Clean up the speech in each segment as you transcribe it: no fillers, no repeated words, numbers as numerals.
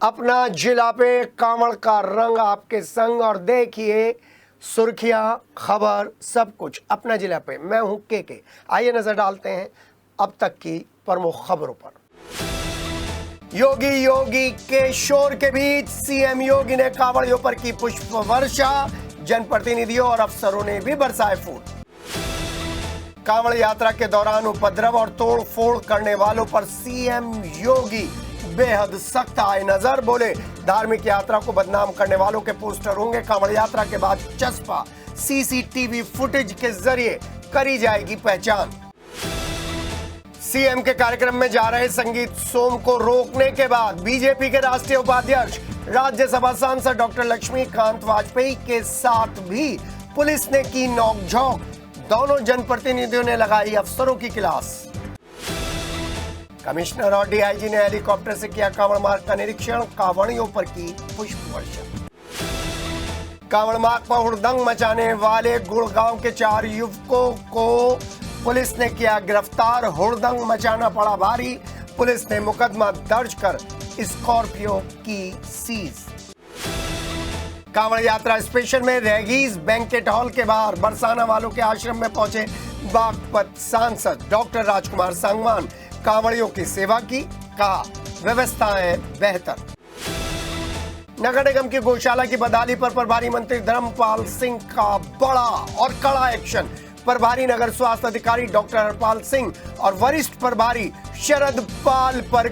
अपना जिला पे कांवड़ का रंग आपके संग और देखिए सुर्खियां, खबर, सब कुछ अपना जिला पे। मैं हूं के। आइए नजर डालते हैं अब तक की प्रमुख खबरों पर। योगी के शोर के बीच सीएम योगी ने कांवड़ियों पर की पुष्प वर्षा, जनप्रतिनिधियों और अफसरों ने भी बरसाए फूल। कांवड़ यात्रा के दौरान उपद्रव और तोड़ फोड़ करने वालों पर सीएम योगी बेहद सख्त आए नजर। बोले, धार्मिक यात्रा को बदनाम करने वालों के पोस्टर होंगे कांवड़ यात्रा के बाद चस्पा, सीसीटीवी फुटेज के जरिए करी जाएगी पहचान। सीएम के कार्यक्रम में जा रहे संगीत सोम को रोकने के बाद बीजेपी के राष्ट्रीय उपाध्यक्ष राज्यसभा सांसद डॉक्टर लक्ष्मीकांत वाजपेयी के साथ भी पुलिस ने की नोकझोंक। दोनों जनप्रतिनिधियों ने लगाई अफसरों की क्लास। कमिश्नर और डीआईजी ने हेलीकॉप्टर से किया कांवड़ मार्ग का निरीक्षण, कांवड़ियों पर की पुष्प वर्षा। कांवड़ मार्ग पर हुड़दंग मचाने वाले गुड़गांव के 4 युवकों को पुलिस ने किया गिरफ्तार। हुड़दंग मचाना पड़ा भारी, पुलिस ने मुकदमा दर्ज कर स्कॉर्पियो की सीज। कांवड़ यात्रा स्पेशल में रेगीज बैंकेट हॉल के बाहर बरसाना वालों के आश्रम में पहुंचे बागपत सांसद डॉक्टर राजकुमार सांगवान। कांवड़ियों की सेवा की, कहा व्यवस्थाएं बेहतर। नगर निगम की गौशाला की बदहाली पर प्रभारी मंत्री धर्मपाल सिंह का बड़ा और कड़ा एक्शन। प्रभारी नगर स्वास्थ्य अधिकारी डॉक्टर हरपाल सिंह और वरिष्ठ प्रभारी शरद पाल पर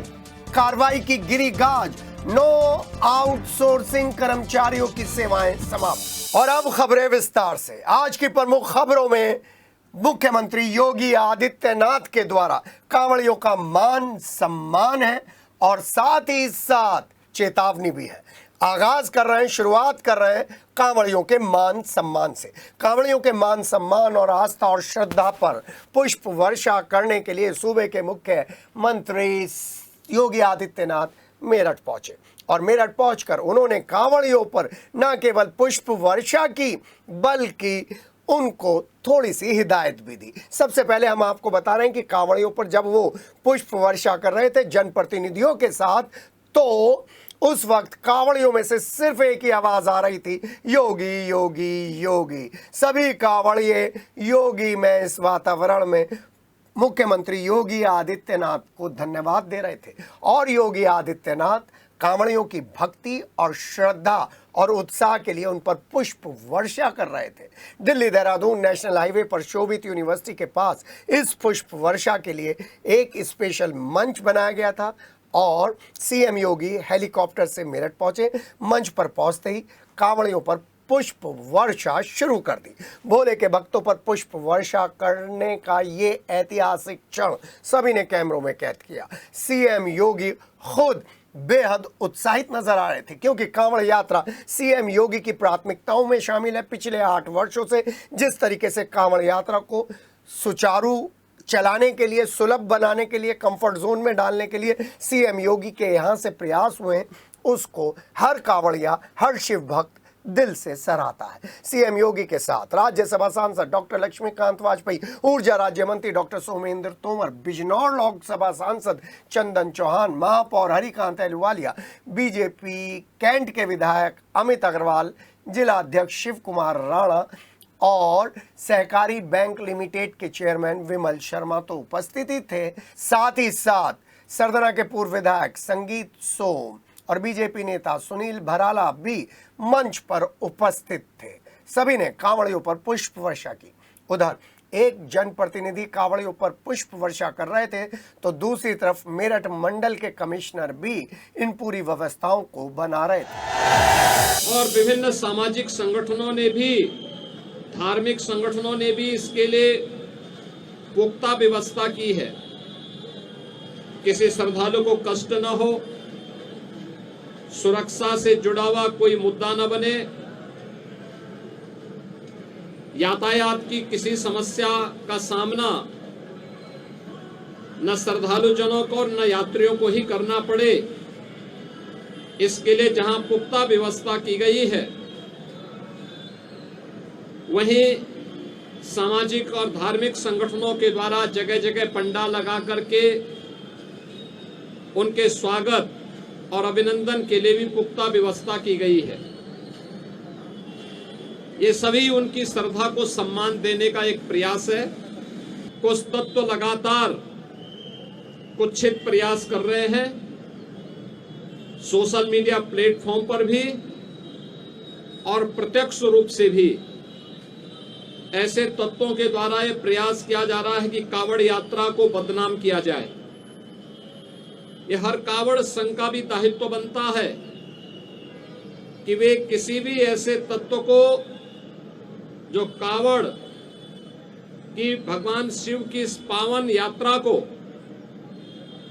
कार्रवाई की गिरी गाज। नो आउटसोर्सिंग, कर्मचारियों की सेवाएं समाप्त। और अब खबरें विस्तार से। आज की प्रमुख खबरों में मुख्यमंत्री योगी आदित्यनाथ के द्वारा कांवड़ियों का मान सम्मान है और साथ ही साथ चेतावनी भी है। आगाज कर रहे हैं, शुरुआत कर रहे हैं कांवड़ियों के मान सम्मान से। कांवड़ियों के मान सम्मान और आस्था और श्रद्धा पर पुष्प वर्षा करने के लिए सूबे के मुख्यमंत्री योगी आदित्यनाथ मेरठ पहुंचे और मेरठ पहुंचकर उन्होंने कांवड़ियों पर न केवल पुष्प वर्षा की बल्कि उनको थोड़ी सी हिदायत भी दी। सबसे पहले हम आपको बता रहे हैं कि कांवड़ियों पर जब वो पुष्प वर्षा कर रहे थे जनप्रतिनिधियों के साथ, तो उस वक्त कांवड़ियों में से सिर्फ एक ही आवाज आ रही थी, योगी योगी योगी। सभी कांवड़िए योगी में इस वातावरण में मुख्यमंत्री योगी आदित्यनाथ को धन्यवाद दे रहे थे और योगी आदित्यनाथ कांवड़ियों की भक्ति और श्रद्धा और उत्साह के लिए उन पर पुष्प वर्षा कर रहे थे। दिल्ली देहरादून नेशनल हाईवे पर शोभित यूनिवर्सिटी के पास इस पुष्प वर्षा के लिए एक स्पेशल मंच बनाया गया था और सीएम योगी हेलीकॉप्टर से मेरठ पहुंचे। मंच पर पहुंचते ही कांवड़ियों पर पुष्प वर्षा शुरू कर दी। भोले के भक्तों पर पुष्प वर्षा करने का ये ऐतिहासिक क्षण सभी ने कैमरों में कैद किया। सीएम योगी खुद बेहद उत्साहित नजर आ रहे थे क्योंकि कांवड़ यात्रा सीएम योगी की प्राथमिकताओं में शामिल है। पिछले 8 वर्षों से जिस तरीके से कांवड़ यात्रा को सुचारू चलाने के लिए, सुलभ बनाने के लिए, कंफर्ट जोन में डालने के लिए सीएम योगी के यहाँ से प्रयास हुए, उसको हर कांवड़िया, हर शिव भक्त दिल से सराहता है। सीएम योगी के साथ राज्यसभा सांसद डॉक्टर लक्ष्मीकांत वाजपेयी, ऊर्जा राज्य मंत्री डॉक्टर सोमेंद्र तोमर, बिजनौर लोकसभा सांसद चंदन चौहान, महापौर हरिकांत अहलूवालिया, बीजेपी कैंट के विधायक अमित अग्रवाल, जिला अध्यक्ष शिव कुमार राणा और सहकारी बैंक लिमिटेड के चेयरमैन विमल शर्मा तो उपस्थित ही थे। साथ ही साथ सरदना के पूर्व विधायक संगीत सोम और बीजेपी नेता सुनील भराला भी मंच पर उपस्थित थे। सभी ने कांवड़ियों पर पुष्प वर्षा की। उधर एक जनप्रतिनिधि कांवड़ियों पर पुष्प वर्षा कर रहे थे तो दूसरी तरफ मेरठ मंडल के कमिश्नर भी इन पूरी व्यवस्थाओं को बना रहे थे। और विभिन्न सामाजिक संगठनों ने भी, धार्मिक संगठनों ने भी इसके लिए पुख्ता व्यवस्था की है। किसी श्रद्धालु को कष्ट न हो, सुरक्षा से जुड़ा हुआ कोई मुद्दा न बने, यातायात की किसी समस्या का सामना न श्रद्धालु जनों को न यात्रियों को ही करना पड़े, इसके लिए जहां पुख्ता व्यवस्था की गई है, वहीं सामाजिक और धार्मिक संगठनों के द्वारा जगह जगह पंडाल लगा करके उनके स्वागत और अभिनंदन के लिए भी पुख्ता व्यवस्था की गई है। ये सभी उनकी श्रद्धा को सम्मान देने का एक प्रयास है। कुछ तत्व लगातार कुत्सित प्रयास कर रहे हैं, सोशल मीडिया प्लेटफॉर्म पर भी और प्रत्यक्ष रूप से भी ऐसे तत्वों के द्वारा यह प्रयास किया जा रहा है कि कांवड़ यात्रा को बदनाम किया जाए। यह हर कांवड़ संघ का भी दायित्व बनता है कि वे किसी भी ऐसे तत्व को जो कांवड़ की भगवान शिव की इस पावन यात्रा को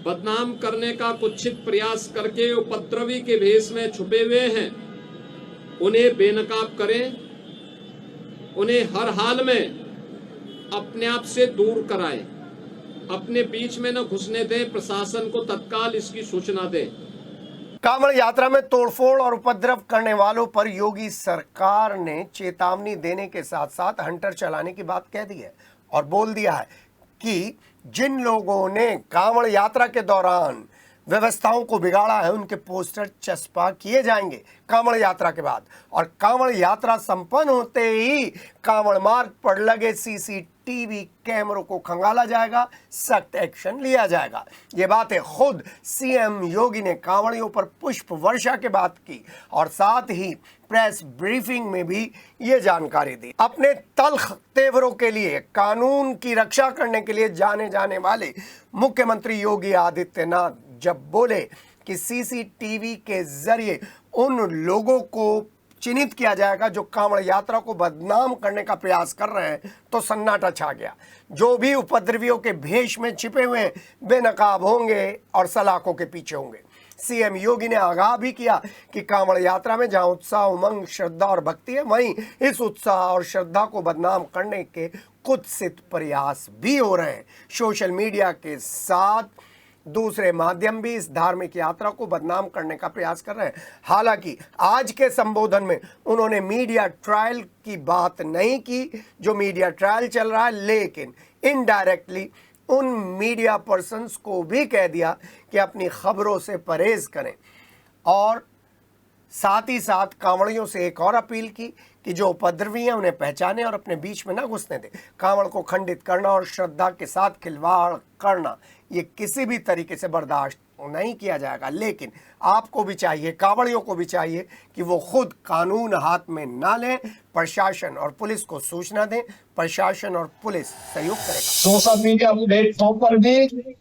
बदनाम करने का कुत्सित प्रयास करके उपद्रवी के भेष में छुपे हुए हैं, उन्हें बेनकाब करें, उन्हें हर हाल में अपने आप से दूर कराएं, अपने बीच में न घुसने दें, प्रशासन को तत्काल इसकी सूचना दें। कांवड़ यात्रा में तोड़फोड़ और उपद्रव करने वालों पर योगी सरकार ने चेतावनी देने के साथ साथ हंटर चलाने की बात कह दी है और बोल दिया है कि जिन लोगों ने कांवड़ यात्रा के दौरान व्यवस्थाओं को बिगाड़ा है उनके पोस्टर चस्पा किए जाएंगे कांवड़ यात्रा के बाद, और कांवड़ यात्रा संपन्न होते ही कांवड़ मार्ग पर लगे सीसीटीवी कैमरों को खंगाला जाएगा, सख्त एक्शन लिया जाएगा। ये बातें खुद सीएम योगी ने कांवड़ियों पर पुष्प वर्षा के बाद की और साथ ही प्रेस ब्रीफिंग में भी ये जानकारी दी। अपने तल्ख तेवरों के लिए कानून की रक्षा करने के लिए जाने जाने वाले मुख्यमंत्री योगी आदित्यनाथ जब बोले कि सीसीटीवी के जरिए उन लोगों को चिन्हित किया जाएगा जो कांवड़ यात्रा को बदनाम करने का प्रयास कर रहे हैं, तो सन्नाटा छा गया। जो भी उपद्रवियों के भेष में छिपे हुए बेनकाब होंगे और सलाखों के पीछे होंगे। सीएम योगी ने आगाह भी किया कि कांवड़ यात्रा में जहां उत्साह, उमंग, श्रद्धा और भक्ति है, वहीं इस उत्साह और श्रद्धा को बदनाम करने के कुत्सित प्रयास भी हो रहे हैं। सोशल मीडिया के साथ दूसरे माध्यम भी इस धार्मिक यात्रा को बदनाम करने का प्रयास कर रहे हैं। हालांकि आज के संबोधन में उन्होंने मीडिया ट्रायल की बात नहीं की, जो मीडिया ट्रायल चल रहा है, लेकिन इनडायरेक्टली उन मीडिया पर्सन्स को भी कह दिया कि अपनी खबरों से परहेज करें, और साथ ही साथ कांवड़ियों से एक और अपील की कि जो उपद्रवी हैं उन्हें पहचाने और अपने बीच में ना घुसने दें। कांवड़ को खंडित करना और श्रद्धा के साथ खिलवाड़ करना ये किसी भी तरीके से बर्दाश्त नहीं किया जाएगा। लेकिन आपको भी चाहिए, कांवड़ियों को भी चाहिए कि वो खुद कानून हाथ में ना लें, प्रशासन और पुलिस को सूचना दें। प्रशासन और पुलिस सहयोग करेगा। सोशल मीडिया प्लेटफॉर्म पर भी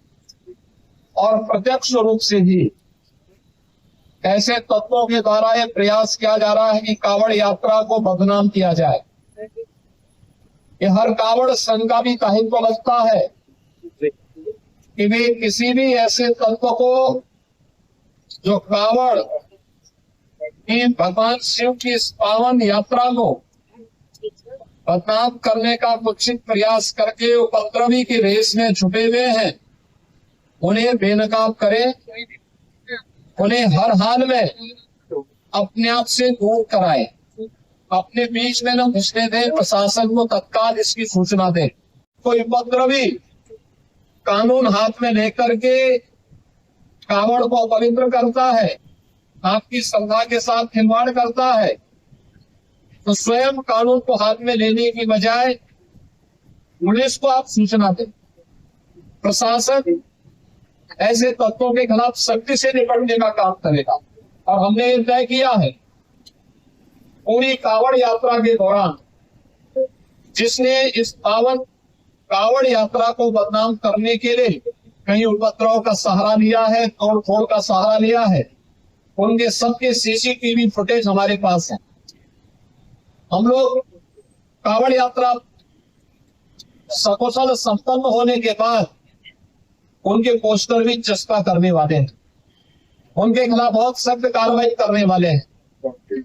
और प्रत्यक्ष रूप से भी ऐसे तत्वों के द्वारा यह प्रयास किया जा रहा है कि कांवड़ यात्रा को बदनाम किया जाए। ये हर कांवड़ संघ का भी दायित्व बनता है कि वे किसी भी ऐसे तत्व को जो कांवड़ की भगवान शिव की इस पावन यात्रा को बदनाम करने का कुत्सित प्रयास करके उपद्रवी के रेस में छुपे हुए हैं, उन्हें बेनकाब करें, उन्हें हर हाल में अपने आप से दूर कराएं, अपने बीच में न घुसने दें, प्रशासन को तत्काल इसकी सूचना दें। कोई उपद्रवी कानून हाथ में लेकर के कांवड़ को अपवित्र करता है, आपकी श्रद्धा के साथ खिलवाड़ करता है, तो स्वयं कानून को हाथ में लेने की बजाय पुलिस को आप सूचना दें। प्रशासन ऐसे तत्वों के खिलाफ सख्ती से निपटने का काम करेगा। और हमने ये तय किया है, पूरी कांवड़ यात्रा के दौरान जिसने इस पावन कांवड़ यात्रा को बदनाम करने के लिए कहीं उपद्रव का सहारा लिया है, तोड़फोड़ का सहारा लिया है, उनके सबके सीसीटीवी फुटेज हमारे पास है। हम लोग कांवड़ यात्रा सकुशल संपन्न होने के बाद उनके पोस्टर भी चस्पा करने वाले हैं, उनके खिलाफ बहुत सख्त कार्रवाई करने वाले हैं।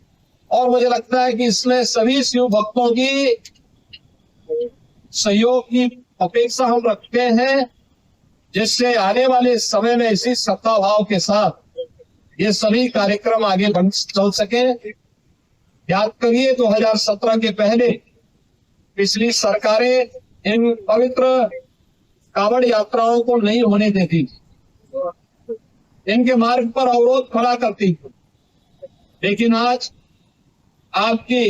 और मुझे लगता है कि इसमें सभी शिव भक्तों की सहयोग की अपेक्षा हम रखते हैं, जिससे आने वाले समय में इसी श्रद्धा भाव के साथ ये सभी कार्यक्रम आगे बढ़ चल सके। याद करिए 2017 के पहले पिछली सरकारें इन पवित्र कांवड़ यात्राओं को नहीं होने देती थी। इनके मार्ग पर अवरोध खड़ा करती थी। लेकिन आज आपकी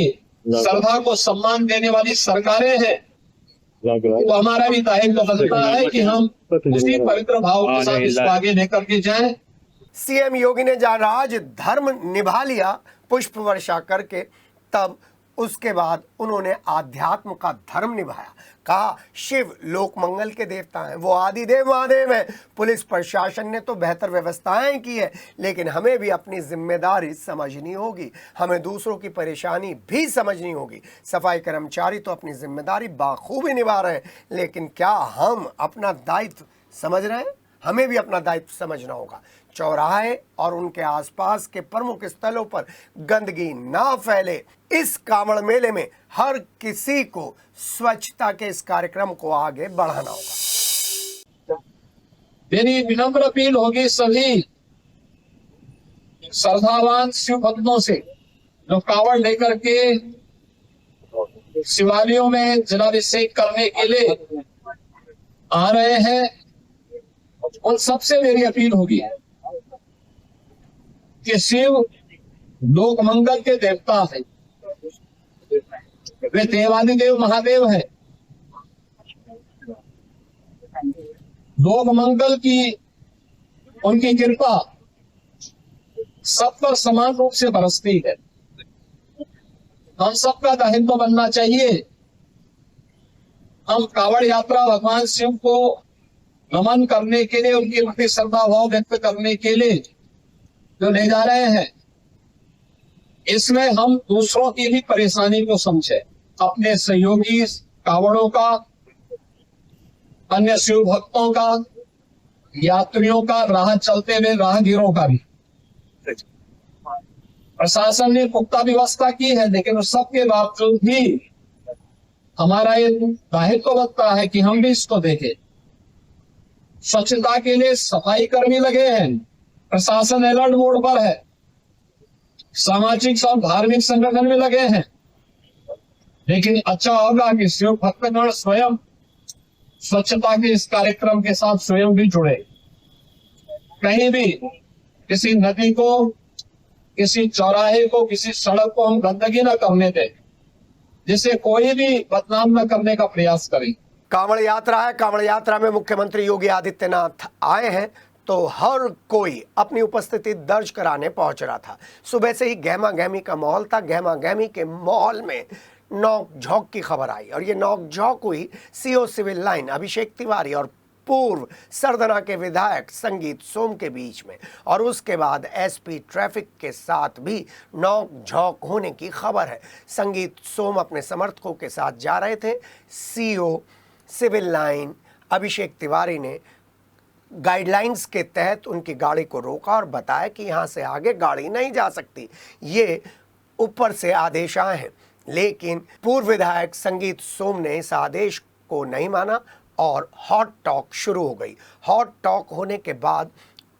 श्रद्धा को सम्मान देने वाली सरकारें हैं, तो हमारा भी दायित्व बनता है कि हम उसी पवित्र भाव के साथ इसको आगे लेकर के जाएं। सीएम योगी ने जहां राज धर्म निभा लिया पुष्प वर्षा करके, तब उसके बाद उन्होंने आध्यात्म का धर्म निभाया। कहा शिव लोक मंगल के देवता हैं, वो आदिदेव महादेव हैं। पुलिस प्रशासन ने तो बेहतर व्यवस्थाएं की है, लेकिन हमें भी अपनी जिम्मेदारी समझनी होगी, हमें दूसरों की परेशानी भी समझनी होगी। सफाई कर्मचारी तो अपनी जिम्मेदारी बाखूबी निभा रहे हैं, लेकिन क्या हम अपना दायित्व समझ रहे हैं? हमें भी अपना दायित्व समझना होगा। चौराहे और उनके आसपास के प्रमुख स्थलों पर गंदगी ना फैले, इस कांवड़ मेले में हर किसी को स्वच्छता के इस कार्यक्रम को आगे बढ़ाना होगा। मेरी विनम्र अपील होगी सभी श्रद्धावान शिव भक्तों से, जो कांवड़ लेकर के शिवालयों में जलाभिषेक करने के लिए आ रहे हैं, उन सबसे मेरी अपील होगी कि शिव लोक मंगल के देवता है, वे देवादिदेव महादेव है। लोक मंगल की उनकी कृपा सब पर समान रूप से बरसती है। हम सबका दायित्व बनना चाहिए, हम कांवड़ यात्रा भगवान शिव को नमन करने के लिए, उनके प्रति श्रद्धा भाव व्यक्त करने के लिए जो ले जा रहे हैं, इसमें हम दूसरों की भी परेशानी को समझे, अपने सहयोगी कांवड़ों का, अन्य शिव भक्तों का, यात्रियों का, राह चलते हुए राहगीरों का भी। प्रशासन ने पुख्ता व्यवस्था की है, लेकिन उस सबके बावजूद भी हमारा ये दायित्व बनता है कि हम भी इसको देखें। स्वच्छता के लिए सफाई कर्मी लगे हैं, प्रशासन अलर्ट मोड पर है, सामाजिक और धार्मिक संगठन में लगे हैं, लेकिन अच्छा होगा कि शिव भक्तगण स्वयं स्वच्छता के इस कार्यक्रम के साथ स्वयं भी जुड़े। कहीं भी किसी नदी को, किसी चौराहे को, किसी सड़क को हम गंदगी न करने दें, जिसे कोई भी बदनाम न करने का प्रयास करें। कांवड़ यात्रा है, कांवड़ यात्रा में मुख्यमंत्री योगी आदित्यनाथ आए हैं, तो हर कोई अपनी उपस्थिति दर्ज कराने पहुंच रहा था। सुबह से ही गहमा गहमी का माहौल था। गहमा गहमी के माहौल में नोक झोंक की खबर आई, और ये नोक झोंक हुई CO civil line Abhishek Tiwari और पूर्व सरदना के विधायक संगीत सोम के बीच में, और उसके बाद एसपी ट्रैफिक के साथ भी नोक झोंक होने की खबर है। संगीत सोम अपने समर्थकों के साथ जा रहे थे। CO civil line Abhishek Tiwari ने गाइडलाइंस के तहत उनकी गाड़ी को रोका और बताया कि यहाँ से आगे गाड़ी नहीं जा सकती, ये ऊपर से आदेश आए हैं। लेकिन पूर्व विधायक संगीत सोम ने इस आदेश को नहीं माना और हॉट टॉक शुरू हो गई। हॉट टॉक होने के बाद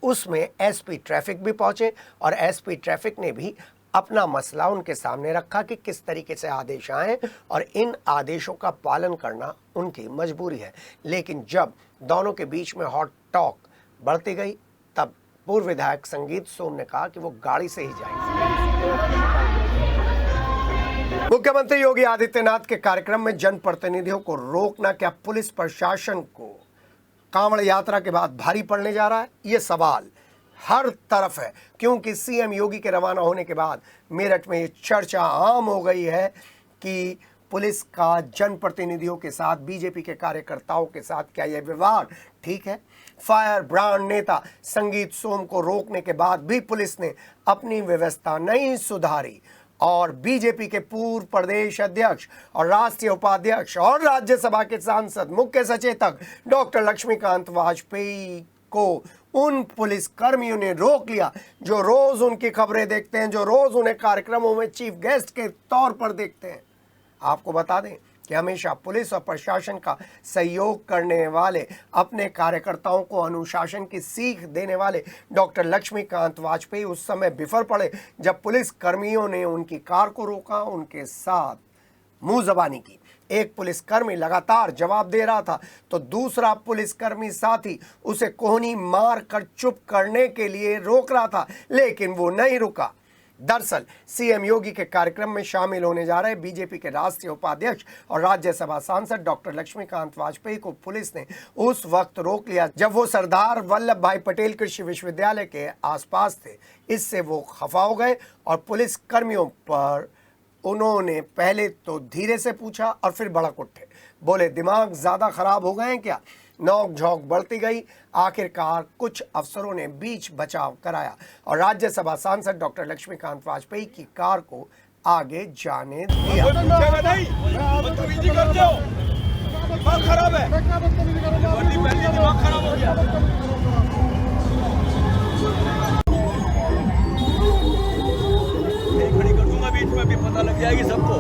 उसमें एसपी ट्रैफिक भी पहुंचे, और एसपी ट्रैफिक ने भी अपना मसला उनके सामने रखा कि किस तरीके से आदेश आए और इन आदेशों का पालन करना उनकी मजबूरी है। लेकिन जब दोनों के बीच में हॉट टॉक बढ़ती गई, तब पूर्व विधायक संगीत सोम ने कहा कि वो गाड़ी से ही जाएंगे। मुख्यमंत्री योगी आदित्यनाथ के कार्यक्रम में जनप्रतिनिधियों को रोकना क्या पुलिस प्रशासन को कांवड़ यात्रा के बाद भारी पड़ने जा रहा है? ये सवाल हर तरफ है, क्योंकि सीएम योगी के रवाना होने के बाद मेरठ में ये चर्चा आम हो गई है कि पुलिस का जनप्रतिनिधियों के साथ, बीजेपी के कार्यकर्ताओं के साथ क्या यह व्यवहार ठीक है? फायर ब्रांड नेता संगीत सोम को रोकने के बाद भी पुलिस ने अपनी व्यवस्था नहीं सुधारी, और बीजेपी के पूर्व प्रदेश अध्यक्ष और राष्ट्रीय उपाध्यक्ष और राज्यसभा के सांसद मुख्य सचेतक डॉक्टर लक्ष्मीकांत वाजपेयी को उन पुलिस कर्मियों ने रोक लिया जो रोज उनकी खबरें देखते हैं, जो रोज उन्हें कार्यक्रमों में चीफ गेस्ट के तौर पर देखते हैं। आपको बता दें कि हमेशा पुलिस और प्रशासन का सहयोग करने वाले, अपने कार्यकर्ताओं को अनुशासन की सीख देने वाले डॉक्टर लक्ष्मीकांत वाजपेयी उस समय बिफर पड़े जब पुलिस कर्मियों ने उनकी कार को रोका, उनके साथ मुंह जबानी की। एक पुलिसकर्मी लगातार जवाब दे रहा था तो दूसरा पुलिसकर्मी साथी उसे कोहनी मार कर चुप करने के लिए रोक रहा था, लेकिन वो नहीं रुका। दरअसल सीएम योगी के कार्यक्रम में शामिल होने जा रहे बीजेपी के राष्ट्रीय उपाध्यक्ष और राज्यसभा सांसद डॉक्टर लक्ष्मीकांत वाजपेयी को पुलिस ने उस वक्त रोक लिया जब वो सरदार वल्लभ भाई पटेल कृषि विश्वविद्यालय के आसपास थे। इससे वो खफा हो गए और पुलिस कर्मियों पर उन्होंने पहले तो धीरे से पूछा और फिर भड़क उठे। बोले, दिमाग ज्यादा खराब हो गए हैं क्या? नोक झोंक बढ़ती गई। आखिरकार कुछ अफसरों ने बीच बचाव कराया और राज्यसभा सांसद डॉक्टर लक्ष्मीकांत वाजपेयी की कार को आगे जाने दिया। दिमाग खराब है, दिमाग खराब हो गया। खड़ी कर दूंगा बीच में, भी पता लग जाएगी सबको।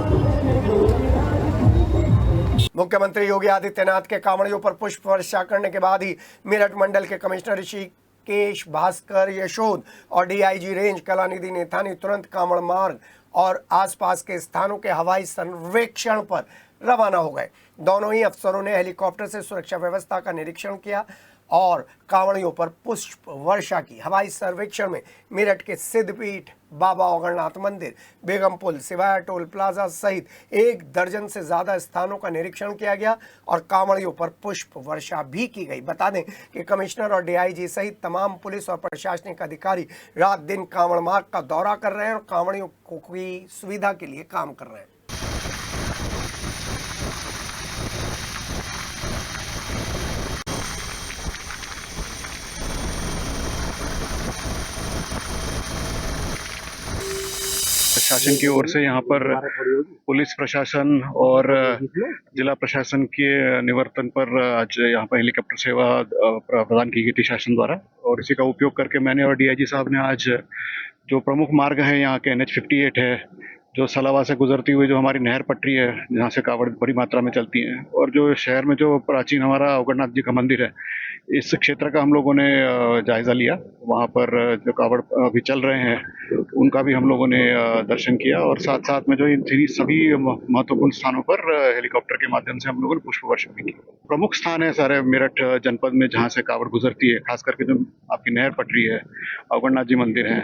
मुख्यमंत्री योगी आदित्यनाथ के कांवड़ियों पर पुष्प वर्षा करने के बाद ही मेरठ मंडल के कमिश्नर ऋषिकेश भास्कर यशोद और डीआईजी रेंज कलानिधि नेथानी तुरंत कांवड़ मार्ग और आसपास के स्थानों के हवाई सर्वेक्षण पर रवाना हो गए। दोनों ही अफसरों ने हेलीकॉप्टर से सुरक्षा व्यवस्था का निरीक्षण किया और कांवड़ियों पर पुष्प वर्षा की। हवाई सर्वेक्षण में मेरठ के सिद्धपीठ, बाबा औगणनाथ मंदिर, बेगम पुल, सिवाया टोल प्लाजा सहित 1 दर्जन से ज्यादा स्थानों का निरीक्षण किया गया और कांवड़ियों पर पुष्प वर्षा भी की गई। बता दें कि कमिश्नर और डीआईजी सहित तमाम पुलिस और प्रशासनिक अधिकारी रात दिन कांवड़ मार्ग का दौरा कर रहे हैं और कांवड़ियों की सुविधा के लिए काम कर रहे हैं। प्रशासन की ओर से यहाँ पर पुलिस प्रशासन और जिला प्रशासन के निवर्तन पर आज यहाँ पर हेलीकॉप्टर सेवा प्रदान की गई थी शासन द्वारा, और इसी का उपयोग करके मैंने और डीआईजी साहब ने आज जो प्रमुख मार्ग है यहाँ के NH-58 है, जो सलावा से गुजरती हुई जो हमारी नहर पटरी है जहाँ से कावड़ बड़ी मात्रा में चलती हैं, और जो शहर में जो प्राचीन हमारा औगणनाथ जी का मंदिर है, इस क्षेत्र का हम लोगों ने जायजा लिया। वहाँ पर जो कावड़ अभी चल रहे हैं उनका भी हम लोगों ने दर्शन किया और साथ साथ में जो इन सभी महत्वपूर्ण स्थानों पर हेलीकॉप्टर के माध्यम से हम लोगों ने पुष्प वर्षा भी की। प्रमुख स्थान है सारे मेरठ जनपद में जहाँ से कावड़ गुजरती है, खास करके जो आपकी नहर पटरी है, औगणनाथ जी मंदिर है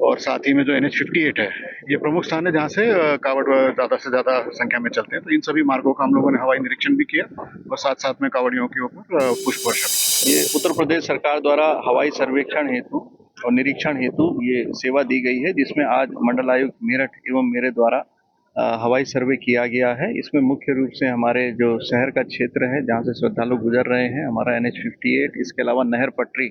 और साथ ही में जो NH-58 है, ये प्रमुख स्थान है जहाँ से कावड़ ज्यादा से ज्यादा संख्या में चलते हैं। तो इन सभी मार्गों का हम लोगों ने हवाई निरीक्षण भी किया और साथ साथ में कावड़ियों के ऊपर पुष्प वर्षा भी। ये उत्तर प्रदेश सरकार द्वारा हवाई सर्वेक्षण हेतु और निरीक्षण हेतु ये सेवा दी गई है, जिसमें आज मंडल आयुक्त मेरठ एवं मेरे द्वारा हवाई सर्वे किया गया है। इसमें मुख्य रूप से हमारे जो शहर का क्षेत्र है जहाँ से श्रद्धालु गुजर रहे हैं, हमारा NH-58, इसके अलावा नहर पटरी,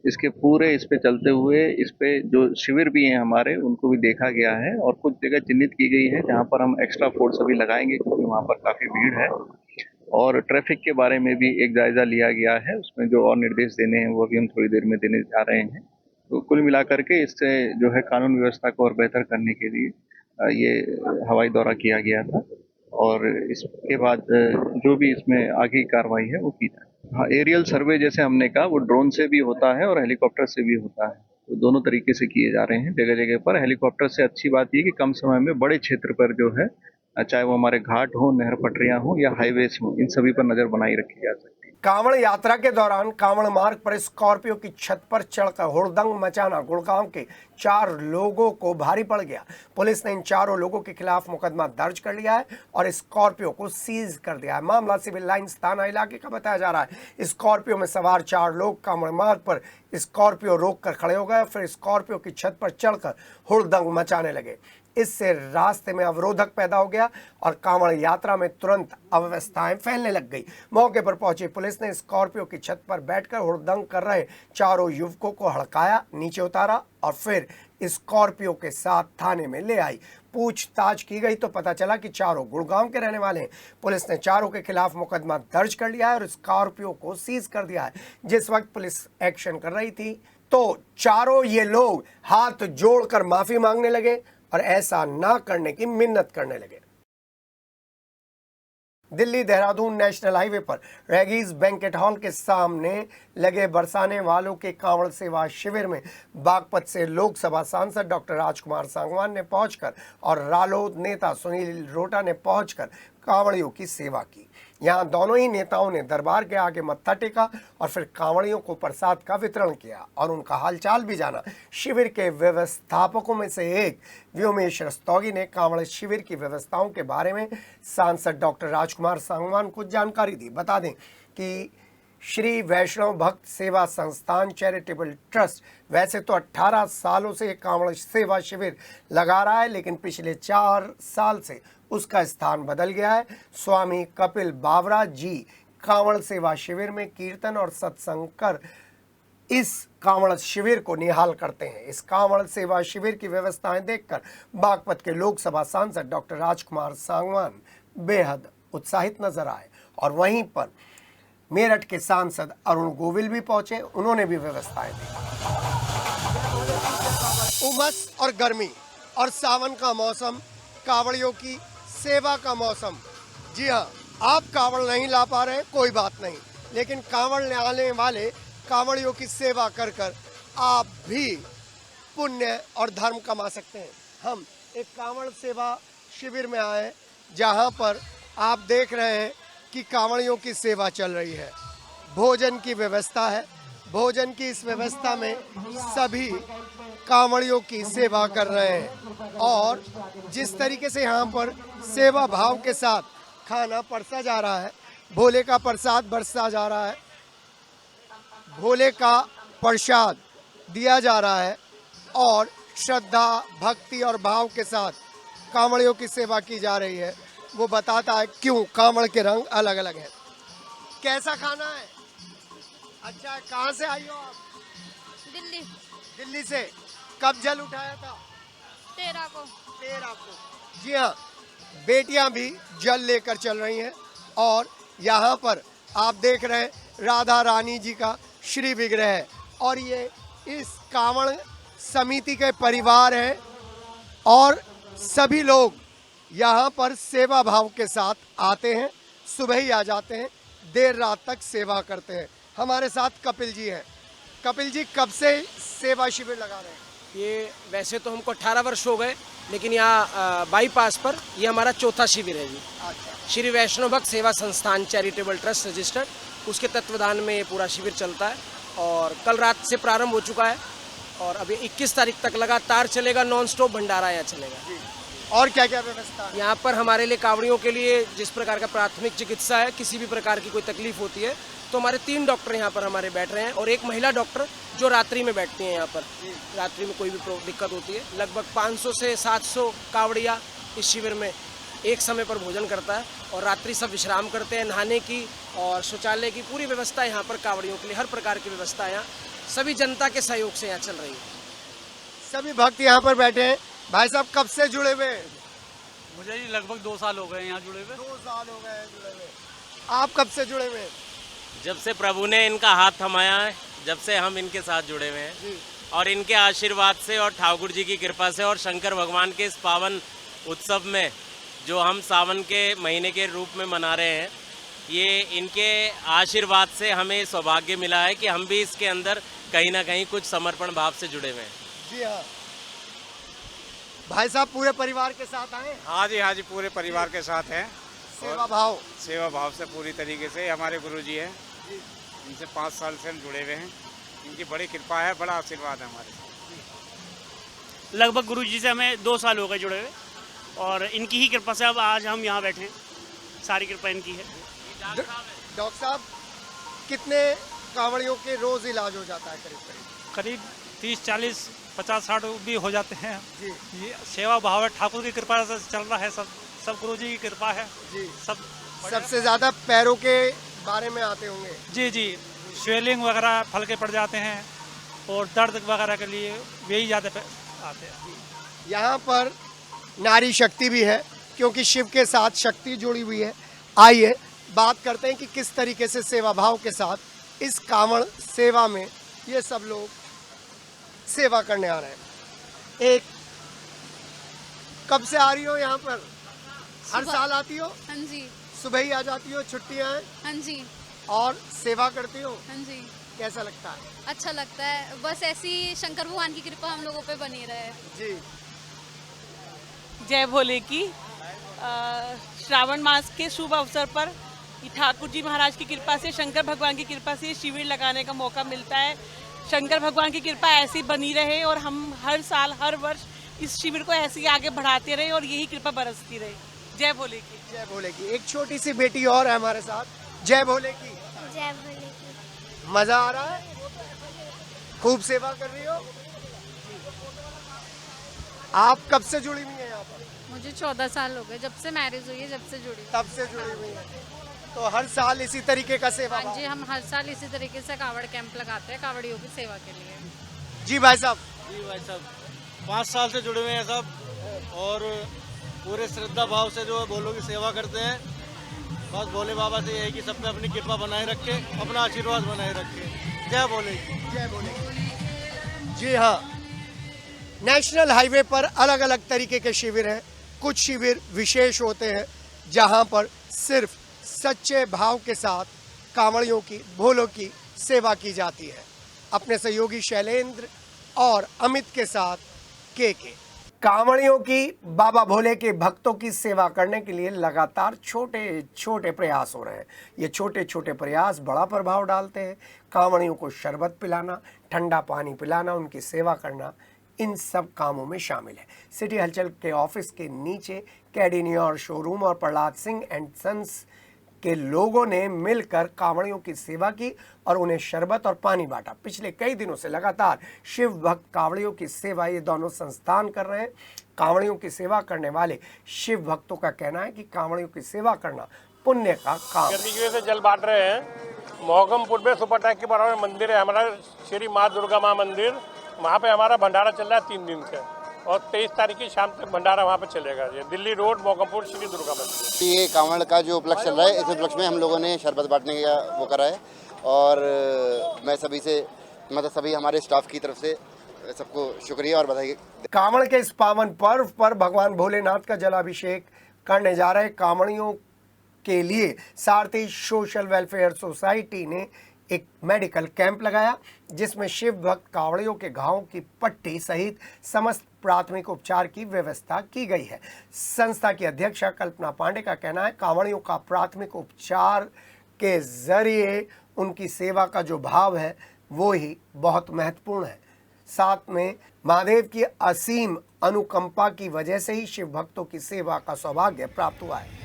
इसके पूरे इस पे चलते हुए इस पे जो शिविर भी हैं हमारे, उनको भी देखा गया है और कुछ जगह चिन्हित की गई है जहाँ पर हम एक्स्ट्रा फोर्स अभी लगाएंगे क्योंकि वहाँ पर काफ़ी भीड़ है। और ट्रैफिक के बारे में भी एक जायजा लिया गया है, उसमें जो और निर्देश देने हैं वो भी हम थोड़ी देर में देने जा रहे हैं। तो कुल मिलाकर के इससे जो है कानून व्यवस्था को और बेहतर करने के लिए ये हवाई दौरा किया गया था और इसके बाद जो भी इसमें आगे कार्रवाई है वो की जाए। हाँ, एरियल सर्वे जैसे हमने कहा वो ड्रोन से भी होता है और हेलीकॉप्टर से भी होता है, तो दोनों तरीके से किए जा रहे हैं जगह जगह पर। हेलीकॉप्टर से अच्छी बात ये कि कम समय में बड़े क्षेत्र पर जो है, चाहे वो हमारे घाट हो, नहर पटरियां हो या हाईवेज हो, इन सभी पर नजर बनाई रखी जा सकती है। कांवड़ यात्रा के दौरान कांवड़ मार्ग पर स्कॉर्पियो की छत पर चढ़कर हुड़दंग मचाना गुड़गांव के 4 लोगों को भारी पड़ गया। पुलिस ने इन 4 लोगों के खिलाफ मुकदमा दर्ज कर लिया है और स्कॉर्पियो को सीज कर दिया है। मामला सिविल लाइंस थाना इलाके का बताया जा रहा है। स्कॉर्पियो में सवार 4 लोग कांवड़ मार्ग पर स्कॉर्पियो रोककर खड़े हो गए, फिर स्कॉर्पियो की छत पर चढ़कर हुड़दंग मचाने लगे। इससे रास्ते में अवरोधक पैदा हो गया और कांवड़ यात्रा में तुरंत अव्यवस्थाएं फैलने लग गई। मौके पर पहुंची पुलिस ने स्कॉर्पियो की छत पर बैठकर हुड़दंग कर रहे 4 युवकों को हड़काया, नीचे उतारा और फिर स्कॉर्पियो के साथ थाने में ले आई। पूछताछ की गई तो पता चला कि 4 गुड़गांव के रहने वाले हैं। पुलिस ने 4 के खिलाफ मुकदमा दर्ज कर लिया है और स्कॉर्पियो को सीज कर दिया है। जिस वक्त पुलिस एक्शन कर रही थी तो 4 ये लोग हाथ जोड़कर माफी मांगने लगे और ऐसा ना करने की मिन्नत करने लगे। दिल्ली देहरादून नेशनल हाईवे पर रेगीज बैंकेट हॉल के सामने लगे बरसाने वालों के कांवड़ सेवा शिविर में बागपत से लोकसभा सांसद डॉक्टर राजकुमार सांगवान ने पहुंचकर और रालोद नेता सुनील रोटा ने पहुंचकर कांवड़ियों की सेवा की। यहाँ दोनों ही नेताओं ने दरबार के आगे मत्था टेका और फिर कांवड़ियों को प्रसाद का वितरण किया और उनका हालचाल भी जाना। शिविर के व्यवस्थापकों में से एक व्योमेश रस्तोगी ने कांवड़ शिविर की व्यवस्थाओं के बारे में सांसद डॉक्टर राजकुमार सांगवान को जानकारी दी। बता दें कि श्री वैष्णव भक्त सेवा संस्थान चैरिटेबल ट्रस्ट वैसे तो 18 सालों से कांवड़ सेवा शिविर लगा रहा है, लेकिन पिछले 4 साल से उसका स्थान बदल गया है। स्वामी कपिल बावरा जी कांवड़ सेवा शिविर में कीर्तन और सत्संग कर इस कांवड़ शिविर को निहाल करते हैं। इस कांवड़ सेवा शिविर की व्यवस्थाएं देखकर बागपत के लोकसभा सांसद डॉक्टर राजकुमार सांगवान बेहद उत्साहित नजर आए और वहीं पर मेरठ के सांसद अरुण गोविल भी पहुंचे, उन्होंने भी व्यवस्थाएं दी। उमस और गर्मी और सावन का मौसम, कांवड़ियों की सेवा का मौसम। जी हाँ, आप कांवड़ नहीं ला पा रहे हैं, कोई बात नहीं, लेकिन कांवड़ ले आने वाले कांवड़ियों की सेवा कर कर आप भी पुण्य और धर्म कमा सकते हैं। हम एक कांवड़ सेवा शिविर में आए, जहां पर आप देख रहे हैं कि कांवड़ियों की सेवा चल रही है, भोजन की व्यवस्था है। भोजन की इस व्यवस्था में सभी कांवड़ियों की सेवा कर रहे हैं और जिस तरीके से यहाँ पर सेवा भाव के साथ खाना परसा जा रहा है, भोले का प्रसाद बरसा जा रहा है, भोले का प्रसाद दिया जा रहा है और श्रद्धा, भक्ति और भाव के साथ कांवड़ियों की सेवा की जा रही है। वो बताता है क्यों कांवड़ के रंग अलग अलग हैं। कैसा खाना है? अच्छा, कहाँ से आई हो आप? दिल्ली। दिल्ली से। कब जल उठाया था? 13 को। 13 को। जी हाँ, बेटियां भी जल लेकर चल रही हैं और यहाँ पर आप देख रहे हैं राधा रानी जी का श्री विग्रह है और ये इस कांवड़ समिति के परिवार हैं और सभी लोग यहाँ पर सेवा भाव के साथ आते हैं, सुबह ही आ जाते हैं, देर रात तक सेवा करते हैं। हमारे साथ कपिल जी हैं। कपिल जी, कब से सेवा शिविर लगा रहे हैं? ये वैसे तो हमको 18 वर्ष हो गए, लेकिन यहाँ बाईपास पर ये हमारा चौथा शिविर है जी। अच्छा। श्री वैष्णव भक्त सेवा संस्थान चैरिटेबल ट्रस्ट रजिस्टर्ड, उसके तत्वाधान में ये पूरा शिविर चलता है और कल रात से प्रारंभ हो चुका है और अभी 21 तारीख तक लगातार चलेगा, नॉन स्टॉप भंडारा यहाँ चलेगा। और क्या क्या व्यवस्था है? यहाँ पर हमारे लिए कांवड़ियों के लिए जिस प्रकार का प्राथमिक चिकित्सा है, किसी भी प्रकार की कोई तकलीफ होती है तो हमारे 3 डॉक्टर यहाँ पर हमारे बैठ रहे हैं और एक महिला डॉक्टर जो रात्रि में बैठती हैं। यहाँ पर रात्रि में कोई भी दिक्कत होती है, लगभग 500 से 700 कांवड़िया इस शिविर में एक समय पर भोजन करता है और रात्रि सब विश्राम करते हैं। नहाने की और शौचालय की पूरी व्यवस्था यहाँ पर कांवड़ियों के लिए, हर प्रकार की व्यवस्था यहाँ सभी जनता के सहयोग से यहाँ चल रही है। सभी भक्त यहाँ पर बैठे हैं। भाई साहब, कब से जुड़े हुए हैं? मुझे जी लगभग 2 साल हो गए यहाँ जुड़े हुए। 2 साल हो गए जुड़े हुए। आप कब से जुड़े हुए हैं? जब से प्रभु ने इनका हाथ थमाया है, जब से हम इनके साथ जुड़े हुए हैं और इनके आशीर्वाद से और ठाकुर जी की कृपा से और शंकर भगवान के इस पावन उत्सव में जो हम सावन के महीने के रूप में मना रहे हैं, ये इनके आशीर्वाद से हमें सौभाग्य मिला है कि हम भी इसके अंदर कहीं ना कहीं कुछ समर्पण भाव से जुड़े हुए हैं। जी हाँ। भाई साहब, पूरे परिवार के साथ आए? हाँ जी, पूरे परिवार के साथ हैं। सेवा भाव? सेवा भाव से पूरी तरीके से। हमारे गुरुजी हैं, इनसे 5 साल से हम जुड़े हुए हैं। इनकी बड़ी कृपा है, बड़ा आशीर्वाद है हमारे। लगभग गुरुजी से हमें 2 साल हो गए जुड़े हुए और इनकी ही कृपा से अब आज हम यहाँ बैठे हैं। सारी कृपा इनकी है। डॉक्टर साहब, कितने कांवड़ियों के रोज इलाज हो जाता है? करीब 30, 40, 50, 60 भी हो जाते हैं जी। ये सेवा भाव है, ठाकुर की कृपा से चल रहा है। सब गुरुजी की कृपा है जी। सबसे ज़्यादा पैरों के बारे में आते होंगे। जी, स्वेलिंग वगैरह फलके पड़ जाते हैं और दर्द वगैरह के लिए यही ज़्यादा आते हैं। यहाँ पर नारी शक्ति भी है, क्योंकि शिव के साथ शक्ति जुड़ी हुई है। आइए बात करते हैं कि किस तरीके से सेवा भाव के साथ इस कांवड़ सेवा में ये सब लोग सेवा करने आ रहे हैं। एक, कब से आ रही हो यहाँ पर? हर साल आती हो? हाँ जी। सुबह ही आ जाती हो? छुट्टियाँ हैं? हाँ जी। और सेवा करती हो? हाँ जी। कैसा लगता है? अच्छा लगता है, बस ऐसी शंकर भगवान की कृपा हम लोगों पे बनी रहे। जी। जय भोले की। श्रावण मास के शुभ अवसर पर ठाकुर जी महाराज की कृपा से, शंकर भगवान की कृपा से शिविर लगाने का मौका मिलता है। शंकर भगवान की कृपा ऐसी बनी रहे और हम हर साल हर वर्ष इस शिविर को ऐसे ही आगे बढ़ाते रहे और यही कृपा बरसती रहे। जय भोले की। जय भोले की। एक छोटी सी बेटी और है हमारे साथ। जय भोले की। जय भोले की। मजा आ रहा है? खूब सेवा कर रही हो? आप कब से जुड़ी हुई हैं यहाँ पर? मुझे 14 साल हो गए, जब से मैरिज हुई है, जब से जुड़ी। तब से जुड़ी हुई हैं। तो हर साल इसी तरीके का सेवा? हाँ जी, हम हर साल इसी तरीके से कावड़ कैंप लगाते हैं कावड़ियों की सेवा के लिए। जी भाई साहब। जी भाई साहब, 5 साल से जुड़े हुए हैं सब और पूरे श्रद्धा भाव से जो है भोलों की सेवा करते हैं। बस भोले बाबा से यही कि सब पे अपनी कृपा बनाए रखे, अपना आशीर्वाद बनाए रखे। जय भोले। जय भोले। जी हाँ, नेशनल हाईवे पर अलग अलग तरीके के शिविर हैं। कुछ शिविर विशेष होते हैं जहां पर सिर्फ सच्चे भाव के साथ कांवड़ियों की, भोलों की सेवा की जाती है। अपने सहयोगी शैलेंद्र और अमित के साथ के। कांवड़ियों की, बाबा भोले के भक्तों की सेवा करने के लिए लगातार छोटे छोटे प्रयास हो रहे हैं। ये छोटे छोटे प्रयास बड़ा प्रभाव डालते हैं। कांवड़ियों को शरबत पिलाना, ठंडा पानी पिलाना, उनकी सेवा करना, इन सब कामों में शामिल है। सिटी हलचल के ऑफिस के नीचे कैडिनियर शोरूम और प्रहलाद सिंह एंड सन्स के लोगों ने मिलकर कांवड़ियों की सेवा की और उन्हें शरबत और पानी बांटा। पिछले कई दिनों से लगातार शिव भक्त कांवड़ियों की सेवा ये दोनों संस्थान कर रहे हैं। कांवड़ियों की सेवा करने वाले शिव भक्तों का कहना है कि कांवड़ियों की सेवा करना पुण्य का काम। गर्मी की वजह से जल बांट रहे हैं। मोहगमपुर में सुपर टैंक के बराबर मंदिर है हमारा, श्री माँ दुर्गा माँ मंदिर। वहाँ पे हमारा भंडारा चल रहा है 3 दिन से और 23 तारीख की शाम तक भंडारा वहाँ पे चलेगा। ये दिल्ली रोड मोहगमपुर श्री दुर्गा मंदिर। ये कांवड़ का जो उपलक्ष्य चल रहा है, इस उपलक्ष्य में हम लोगों ने शरबत बांटने का वो करा है और मैं सभी से, मतलब सभी हमारे स्टाफ की तरफ से सबको शुक्रिया और बधाई। कांवड़ के इस पावन पर्व पर भगवान भोलेनाथ का जलाभिषेक करने जा रहे कांवड़ियों के लिए सारथी सोशल वेलफेयर सोसाइटी ने एक मेडिकल कैंप लगाया, जिसमें शिव भक्त कांवड़ियों के घावों की पट्टी सहित समस्त प्राथमिक उपचार की व्यवस्था की गई है। संस्था की अध्यक्षा कल्पना पांडे का कहना है, कांवड़ियों का प्राथमिक उपचार के जरिए उनकी सेवा का जो भाव है वो ही बहुत महत्वपूर्ण है। साथ में महादेव की असीम अनुकंपा की वजह से ही शिव भक्तों की सेवा का सौभाग्य प्राप्त हुआ है।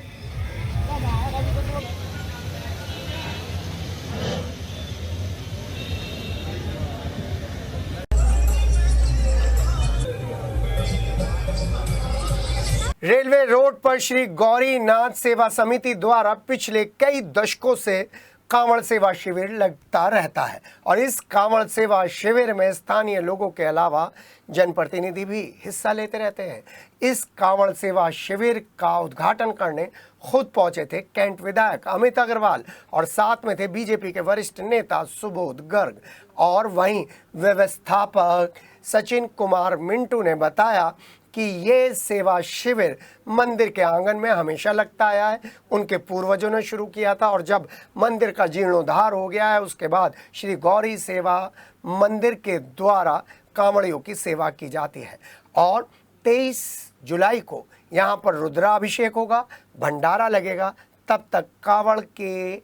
रेलवे रोड पर श्री गौरीनाथ सेवा समिति द्वारा पिछले कई दशकों से कांवड़ सेवा शिविर लगता रहता है और इस कांवड़ सेवा शिविर में स्थानीय लोगों के अलावा जनप्रतिनिधि भी हिस्सा लेते रहते हैं। इस कांवड़ सेवा शिविर का उद्घाटन करने खुद पहुंचे थे कैंट विधायक अमित अग्रवाल और साथ में थे बीजेपी के वरिष्ठ नेता सुबोध गर्ग और वहीं व्यवस्थापक सचिन कुमार मिंटू ने बताया कि ये सेवा शिविर मंदिर के आंगन में हमेशा लगता आया है। उनके पूर्वजों ने शुरू किया था और जब मंदिर का जीर्णोद्धार हो गया है उसके बाद श्री गौरी सेवा मंदिर के द्वारा कांवड़ियों की सेवा की जाती है और 23 जुलाई को यहाँ पर रुद्राभिषेक होगा, भंडारा लगेगा। तब तक कांवड़ के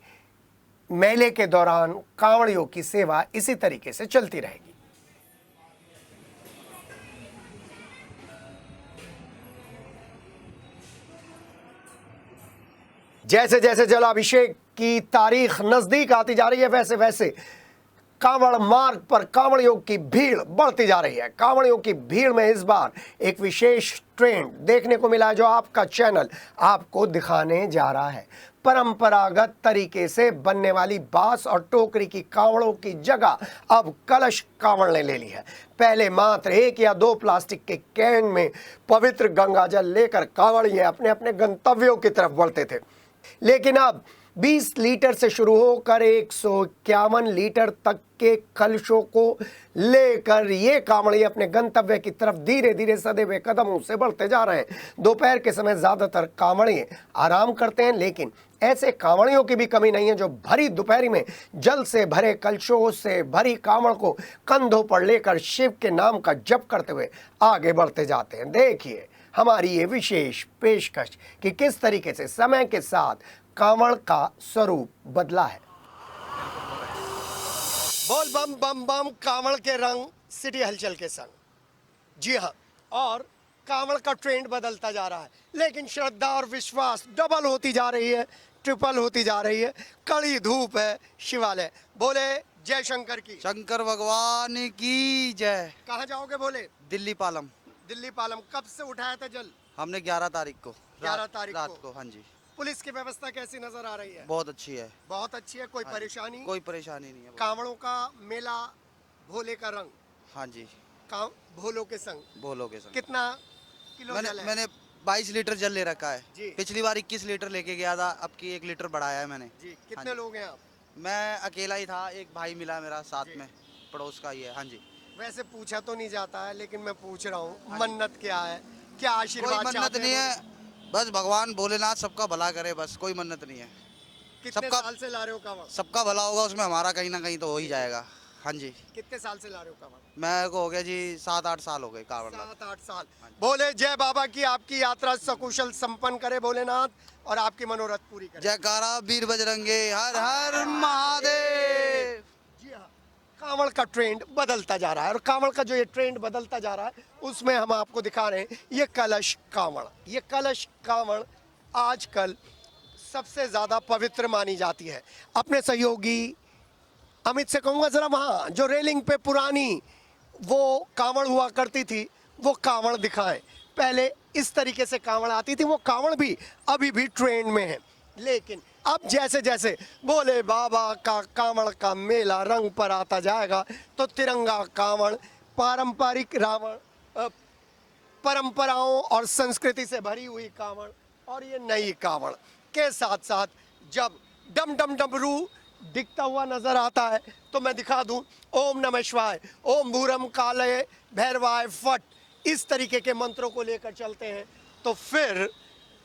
मेले के दौरान कांवड़ियों की सेवा इसी तरीके से चलती रहेगी। जैसे जैसे जलाभिषेक की तारीख नजदीक आती जा रही है वैसे वैसे कांवड़ मार्ग पर कांवड़ियों की भीड़ बढ़ती जा रही है। कांवड़ियों की भीड़ में इस बार एक विशेष ट्रेंड देखने को मिला जो आपका चैनल आपको दिखाने जा रहा है। परंपरागत तरीके से बनने वाली बांस और टोकरी की कांवड़ों की जगह अब कलश कांवड़ ने ले ली है। पहले मात्र 1 या 2 प्लास्टिक के कैन में पवित्र गंगा जल लेकर कांवड़िए अपने अपने गंतव्यों की तरफ बढ़ते थे, लेकिन अब 20 लीटर से शुरू होकर 151 लीटर तक के कलशों को लेकर ये कांवड़िए अपने गंतव्य की तरफ धीरे धीरे सधे हुए कदमों से बढ़ते जा रहे हैं। दोपहर के समय ज्यादातर कांवड़िए आराम करते हैं, लेकिन ऐसे कांवड़ियों की भी कमी नहीं है जो भरी दोपहरी में जल से भरे कलशों से भरी कांवड़ को कंधों पर लेकर शिव के नाम का जप करते हुए आगे बढ़ते जाते हैं। देखिए हमारी ये विशेष पेशकश कि किस तरीके से समय के साथ कांवड़ का स्वरूप बदला है। बोल बम बम बम कांवड़ के रंग सिटी हलचल के संग। जी हाँ, और कांवड़ का ट्रेंड बदलता जा रहा है, लेकिन श्रद्धा और विश्वास डबल होती जा रही है, ट्रिपल होती जा रही है। कड़ी धूप है शिवालय। बोले जय शंकर की, शंकर भगवान की जय। कहाँ जाओगे बोले? दिल्ली पालम। दिल्ली पालम। कब से उठाया था जल? हमने 11 तारीख को 11 तारीख रात को। हाँ जी। पुलिस की व्यवस्था कैसी नजर आ रही है? बहुत अच्छी है। बहुत अच्छी है। कोई परेशानी? कोई परेशानी नहीं है। कांवड़ों का मेला, भोले का रंग। हाँ जी। भोलों के संग। भोलों के संग। कितना किलो जल है? मैंने 22 लीटर जल ले रखा है जी। पिछली बार 21 लीटर लेके गया था, अब की 1 लीटर बढ़ाया है मैंने जी। कितने लोग हैं आप? मैं अकेला ही था, एक भाई मिला मेरा साथ में, पड़ोस का ही है। हाँ जी। वैसे पूछा तो नहीं जाता है, लेकिन मैं पूछ रहा हूँ, मन्नत क्या है, क्या आशीर्वाद? कोई मन्नत नहीं है, बस भगवान भोलेनाथ सबका भला करे, बस कोई मन्नत नहीं है। कितने साल से ला रहे हो कांवड़? सबका भला होगा, उसमें हमारा कहीं ना कहीं तो हो ही जाएगा। हाँ जी। कितने साल से ला रहे हो कांवड़? मैं को हो गया जी 7-8 साल हो गए कांवड़। 7-8 साल। बोले जय बाबा की आपकी यात्रा सकुशल संपन्न करे भोलेनाथ, और आपकी मनोरथ पूरी करे। जयकारा वीर बजरंगे, हर हर महादेव। जी हाँ, कांवड़ का ट्रेंड बदलता जा रहा है, और कांवड़ का जो ये ट्रेंड बदलता जा रहा है उसमें हम आपको दिखा रहे हैं ये कलश कांवड़। ये कलश कांवड़ आजकल सबसे ज्यादा पवित्र मानी जाती है। अपने सहयोगी अमित से कहूँगा जरा वहाँ जो रेलिंग पे पुरानी वो कांवड़ हुआ करती थी वो कांवड़ दिखाएं। पहले इस तरीके से कांवड़ आती थी, वो कांवड़ भी अभी भी ट्रेंड में है, लेकिन अब जैसे जैसे भोले बाबा का कांवड़ का मेला रंग पर आता जाएगा तो तिरंगा कांवड़, पारंपरिक रावण, परंपराओं और संस्कृति से भरी हुई कांवड़ और ये नई कांवड़ के साथ साथ जब डम डम डमरू दिखता हुआ नजर आता है तो मैं दिखा दूं, ओम नमः शिवाय, ओम भूरम काले भैरवाय फट, इस तरीके के मंत्रों को लेकर चलते हैं तो फिर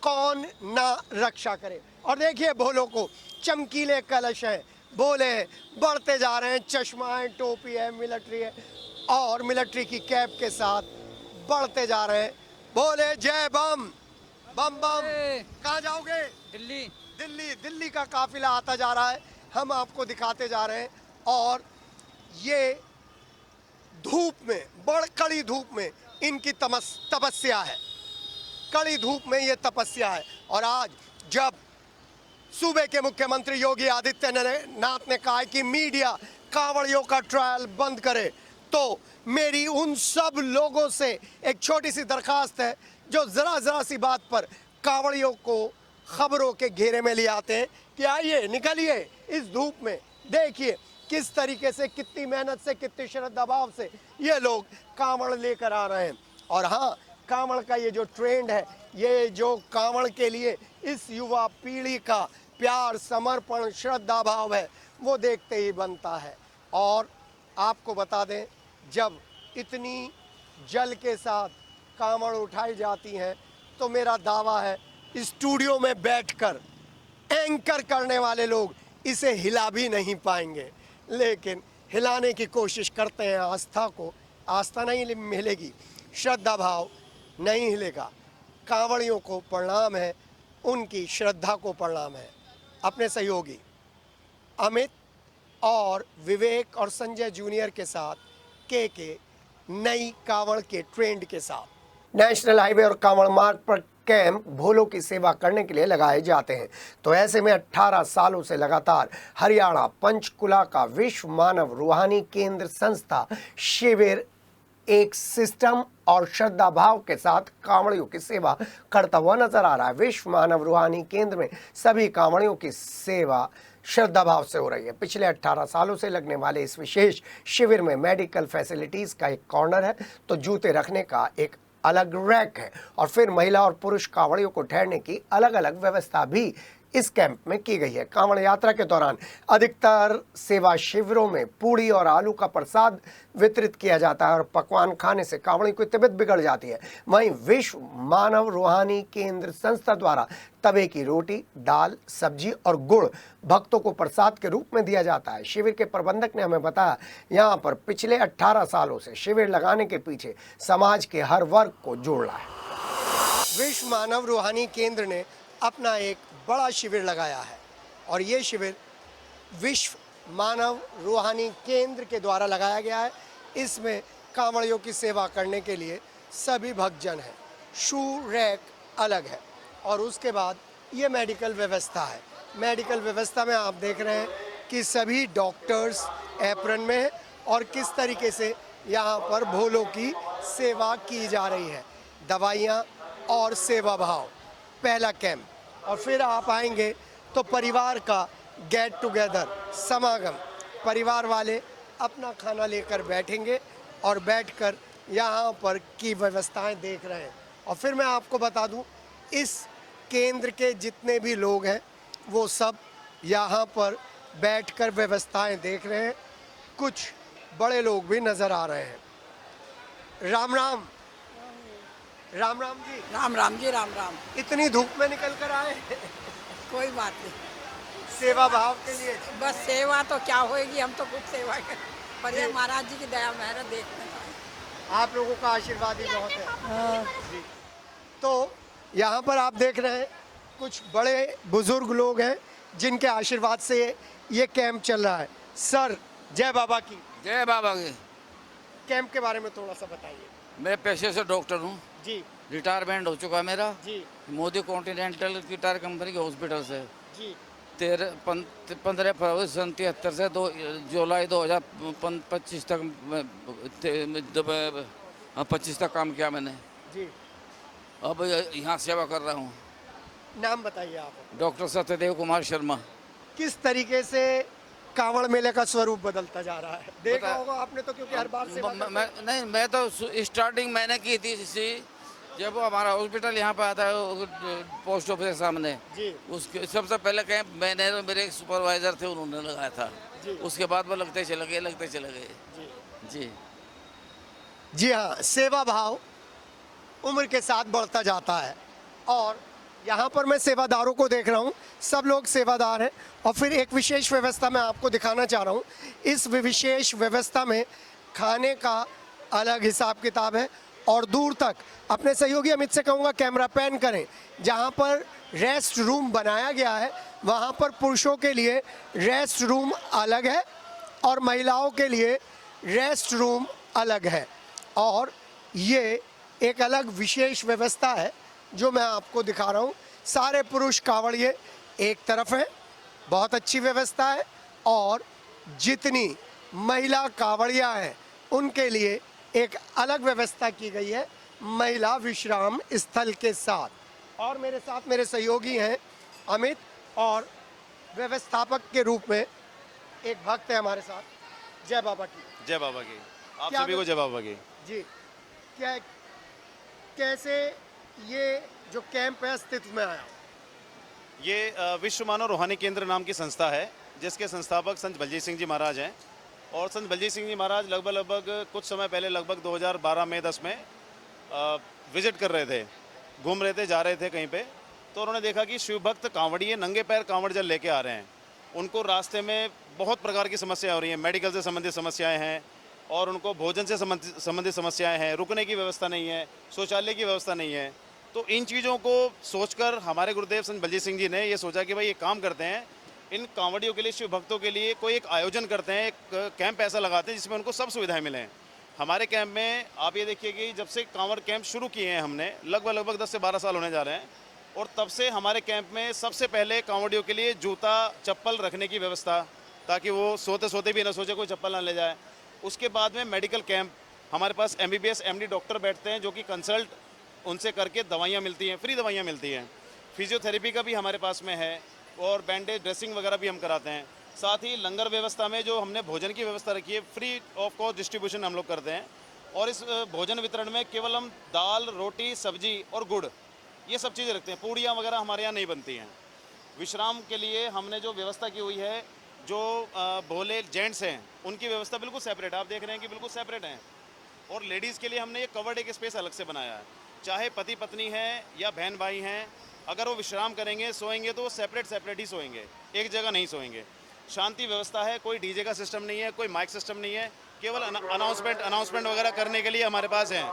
कौन ना रक्षा करे। और देखिए भोलों को चमकीले कलश हैं, भोले बढ़ते जा रहे हैं, चश्मा है, टोपी है, मिलिट्री है और मिलिट्री की कैप के साथ बढ़ते जा रहे हैं। भोले जय बम बम बम। कहाँ जाओगे? दिल्ली। दिल्ली। दिल्ली का काफिला आता जा रहा है, हम आपको दिखाते जा रहे हैं। और ये धूप में, बड़ कड़ी धूप में इनकी तपस्या है, कड़ी धूप में ये तपस्या है। और आज जब सूबे के मुख्यमंत्री योगी आदित्यनाथ ने कहा कि मीडिया कांवड़ियों का ट्रायल बंद करे, तो मेरी उन सब लोगों से एक छोटी सी दरखास्त है जो जरा सी बात पर कांवड़ियों को खबरों के घेरे में ले आते हैं कि आइए निकलिए इस धूप में, देखिए किस तरीके से, कितनी मेहनत से, कितनी श्रद्धा भाव से ये लोग कांवड़ लेकर आ रहे हैं। और हाँ, कांवड़ का ये जो ट्रेंड है, ये जो कांवड़ के लिए इस युवा पीढ़ी का प्यार, समर्पण, श्रद्धा भाव है, वो देखते ही बनता है। और आपको बता दें, जब इतनी जल के साथ कांवड़ उठाई जाती हैं तो मेरा दावा है स्टूडियो में बैठकर एंकर करने वाले लोग इसे हिला भी नहीं पाएंगे, लेकिन हिलाने की कोशिश करते हैं। आस्था को आस्था नहीं हिलेगी, श्रद्धा भाव नहीं हिलेगा। कांवड़ियों को प्रणाम है, उनकी श्रद्धा को प्रणाम है। अपने सहयोगी अमित और विवेक और संजय जूनियर के साथ के नई कांवड़ के ट्रेंड के साथ नेशनल हाईवे और कांवड़ मार्ग पर कैंप भोलों की सेवा करने के लिए लगाए जाते हैं। तो ऐसे में 18 सालों से लगातार हरियाणा पंचकुला का विश्व मानव रूहानी केंद्र संस्था शिविर एक सिस्टम और श्रद्धा भाव के साथ कांवड़ियों की सेवा करता हुआ नजर आ रहा है। विश्व मानव रूहानी केंद्र में सभी कांवड़ियों की सेवा श्रद्धा भाव से हो रही है। पिछले 18 सालों से लगने वाले इस विशेष शिविर में मेडिकल फैसिलिटीज का एक कॉर्नर है, तो जूते रखने का एक अलग रैक है, और फिर महिला और पुरुष कांवड़ियों को ठहरने की अलग अलग व्यवस्था भी इस कैंप में की गई है। कांवड़ यात्रा के दौरान अधिकतर सेवा शिविरों में पूड़ी और आलू का प्रसाद वितरित किया जाता है और पकवान खाने से कांवड़ी की तबीयत बिगड़ जाती है। वहीं विश्व मानव रूहानी केंद्र संस्था द्वारा तवे की रोटी, दाल, सब्जी और गुड़ भक्तों को प्रसाद के रूप में दिया जाता है। शिविर के प्रबंधक ने हमें बताया, यहाँ पर पिछले 18 सालों से शिविर लगाने के पीछे समाज के हर वर्ग को जोड़ना है। विश्व मानव रूहानी केंद्र ने अपना एक बड़ा शिविर लगाया है और ये शिविर विश्व मानव रूहानी केंद्र के द्वारा लगाया गया है। इसमें कांवड़ियों की सेवा करने के लिए सभी भक्तजन हैं। शू रैक अलग है और उसके बाद ये मेडिकल व्यवस्था है। मेडिकल व्यवस्था में आप देख रहे हैं कि सभी डॉक्टर्स एप्रन में हैं और किस तरीके से यहाँ पर भोलों की सेवा की जा रही है। दवाइयाँ और सेवा भाव पहला कैंप और फिर आप आएंगे तो परिवार का गेट टुगेदर समागम। परिवार वाले अपना खाना लेकर बैठेंगे और बैठकर यहाँ पर की व्यवस्थाएं देख रहे हैं। और फिर मैं आपको बता दूं, इस केंद्र के जितने भी लोग हैं वो सब यहाँ पर बैठकर व्यवस्थाएं देख रहे हैं। कुछ बड़े लोग भी नज़र आ रहे हैं। राम राम। राम राम जी। राम राम जी। राम राम। इतनी धूप में निकल कर आए? कोई बात नहीं, सेवा भाव के लिए। बस सेवा तो क्या होएगी, हम तो खुद सेवा करें, पर ये महाराज जी की दया मेहरत देखने का। आप लोगों का आशीर्वाद ही बहुत है। जी। तो यहाँ पर आप देख रहे हैं कुछ बड़े बुजुर्ग लोग हैं जिनके आशीर्वाद से ये कैंप चल रहा है। सर जय बाबा की। जय बाबा की। कैंप के बारे में थोड़ा सा बताइए। मैं पेशे से डॉक्टर हूँ जी। रिटायरमेंट हो चुका मेरा जी। मोदी कॉन्टिनेंटल की टायर कंपनी के हॉस्पिटल से जी। 15 फरवरी 1973 से 2 जुलाई 2025 तक 25 तक काम किया मैंने जी। अब यहाँ सेवा कर रहा हूँ। नाम बताइए आप। डॉक्टर सत्यदेव कुमार शर्मा। किस तरीके से कांवड़ मेले का स्वरूप बदलता जा रहा है देखा होगा आपने तो, क्योंकि हर बार सेवा नहीं, मैं तो स्टार्टिंग मैंने की थी जब वो हमारा हॉस्पिटल यहाँ पे आता है पोस्ट ऑफिस के सामने जी। उसके सबसे पहले कैंप मैंने और मेरे एक सुपरवाइजर थे उन्होंने लगाया था जी। उसके बाद वो लगते चले गए जी। जी। जी हाँ, सेवा भाव उम्र के साथ बढ़ता जाता है और यहाँ पर मैं सेवादारों को देख रहा हूँ, सब लोग सेवादार हैं। और फिर एक विशेष व्यवस्था मैं आपको दिखाना चाह रहा हूँ। इस विशेष व्यवस्था में खाने का अलग हिसाब किताब है और दूर तक अपने सहयोगी अमित से कहूँगा कैमरा पैन करें। जहाँ पर रेस्ट रूम बनाया गया है वहाँ पर पुरुषों के लिए रेस्ट रूम अलग है और महिलाओं के लिए रेस्ट रूम अलग है। और ये एक अलग विशेष व्यवस्था है जो मैं आपको दिखा रहा हूँ। सारे पुरुष कांवड़िए एक तरफ हैं, बहुत अच्छी व्यवस्था है। और जितनी महिला कांवड़ियाँ हैं उनके लिए एक अलग व्यवस्था की गई है महिला विश्राम स्थल के साथ। और मेरे साथ मेरे सहयोगी हैं अमित और व्यवस्थापक के रूप में एक भक्त है हमारे साथ। जय बाबा की। जय बाबा की। आप सभी को जय बाबा की। जी। क्या कैसे ये जो कैंप है अस्तित्व में आया? ये विश्व मानव रूहानी केंद्र नाम की संस्था है जिसके संस्थापक संत बलजीत सिंह जी महाराज हैं। और संत बलजीत सिंह जी महाराज लगभग कुछ समय पहले लगभग 2012 में 10 में विजिट कर रहे थे, घूम रहे थे, जा रहे थे कहीं पे, तो उन्होंने देखा कि शिव भक्त कांवड़िए नंगे पैर कांवड़ जल लेके आ रहे हैं। उनको रास्ते में बहुत प्रकार की समस्याएं हो रही हैं, मेडिकल से संबंधित समस्याएं हैं और उनको भोजन से संबंधित समस्याएं हैं, रुकने की व्यवस्था नहीं है, शौचालय की व्यवस्था नहीं है। तो इन चीज़ों को सोचकर हमारे गुरुदेव संत बलजीत सिंह जी ने ये सोचा कि भाई ये काम करते हैं, इन कांवड़ियों के लिए, शिव भक्तों के लिए कोई एक आयोजन करते हैं, एक कैंप ऐसा लगाते हैं जिसमें उनको सब सुविधाएं मिलें। हमारे कैंप में आप ये देखिए कि जब से कांवड़ कैंप शुरू किए हैं हमने लगभग 10 से 12 साल होने जा रहे हैं और तब से हमारे कैंप में सबसे पहले कांवड़ियों के लिए जूता चप्पल रखने की व्यवस्था, ताकि वो सोते सोते भी ना सोचे कोई चप्पल ना ले जाए। उसके बाद में मेडिकल कैंप, हमारे पास MBBS MD डॉक्टर बैठते हैं जो कि कंसल्ट उनसे करके दवाइयाँ मिलती हैं, फ्री दवाइयाँ मिलती हैं। फिजियोथेरेपी का भी हमारे पास में है और बैंडेज ड्रेसिंग वगैरह भी हम कराते हैं। साथ ही लंगर व्यवस्था में जो हमने भोजन की व्यवस्था रखी है, फ्री ऑफ कॉस्ट डिस्ट्रीब्यूशन हम लोग करते हैं। और इस भोजन वितरण में केवल हम दाल, रोटी, सब्जी और गुड़, ये सब चीज़ें रखते हैं। पूड़ियाँ वगैरह हमारे यहाँ नहीं बनती हैं। विश्राम के लिए हमने जो व्यवस्था की हुई है, जो भोले जेंट्स हैं उनकी व्यवस्था बिल्कुल सेपरेट, आप देख रहे हैं कि बिल्कुल सेपरेट हैं। और लेडीज़ के लिए हमने ये कवर्ड एक स्पेस अलग से बनाया है। चाहे पति पत्नी हैं या बहन भाई हैं, अगर वो विश्राम करेंगे, सोएंगे तो वो सेपरेट ही सोएंगे, एक जगह नहीं सोएंगे। शांति व्यवस्था है, कोई डीजे का सिस्टम नहीं है, कोई माइक सिस्टम नहीं है, केवल अनाउंसमेंट वगैरह करने के लिए हमारे पास हैं।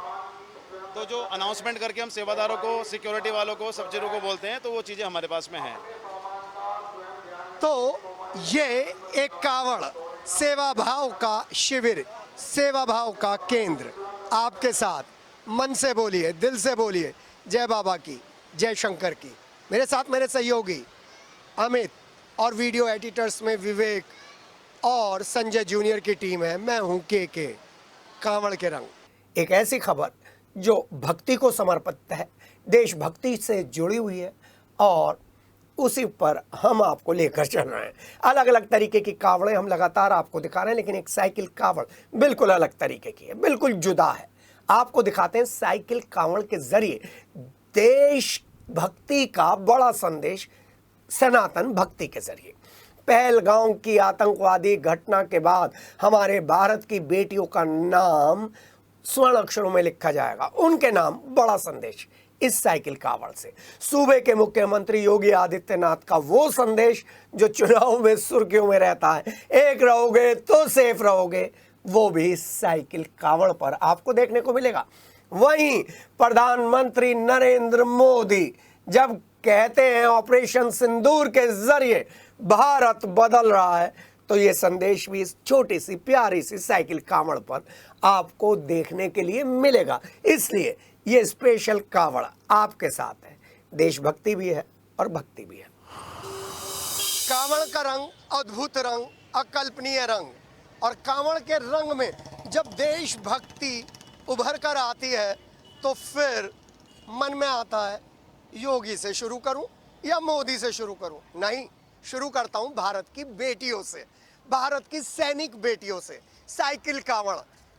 तो जो अनाउंसमेंट करके हम सेवादारों को, सिक्योरिटी वालों को, सब चीज़ों को बोलते हैं, तो वो चीज़ें हमारे पास में हैं। तो ये एक कावड़ सेवा भाव का शिविर, सेवा भाव का केंद्र आपके साथ। मन से बोलिए, दिल से बोलिए, जय बाबा की, जय शंकर की। मेरे साथ मेरे सहयोगी अमित और वीडियो एडिटर्स में विवेक और संजय जूनियर की टीम है। मैं हूं के कांवड़ के रंग। एक ऐसी खबर जो भक्ति को समर्पित है, देशभक्ति से जुड़ी हुई है और उसी पर हम आपको लेकर चल रहे हैं। अलग अलग तरीके की कावड़ें हम लगातार आपको दिखा रहे हैं, लेकिन एक साइकिल कावड़ बिल्कुल अलग तरीके की है, बिल्कुल जुदा है। आपको दिखाते हैं साइकिल कावड़ के जरिए देश भक्ति का बड़ा संदेश, सनातन भक्ति के जरिए। पहलगांव की आतंकवादी घटना के बाद हमारे भारत की बेटियों का नाम स्वर्ण अक्षरों में लिखा जाएगा, उनके नाम। बड़ा संदेश इस साइकिल कावड़ से। सूबे के मुख्यमंत्री योगी आदित्यनाथ का वो संदेश जो चुनाव में सुर्खियों में रहता है, एक रहोगे तो सेफ रहोगे, वो भी साइकिल कावड़ पर आपको देखने को मिलेगा। वहीं प्रधानमंत्री नरेंद्र मोदी जब कहते हैं ऑपरेशन सिंदूर के जरिए भारत बदल रहा है, तो ये संदेश भी इस छोटी सी प्यारी सी साइकिल कावड़ पर आपको देखने के लिए मिलेगा। इसलिए ये स्पेशल कावड़ आपके साथ है। देशभक्ति भी है और भक्ति भी है। कावड़ का रंग अद्भुत रंग, अकल्पनीय रंग, और कावड़ के रंग में जब देशभक्ति उभर कर आती है तो फिर मन में आता है योगी से शुरू करूं या मोदी से शुरू करूं। नहीं, शुरू करता हूं भारत की बेटियों से, भारत की सैनिक बेटियों से। साइकिल कावड़,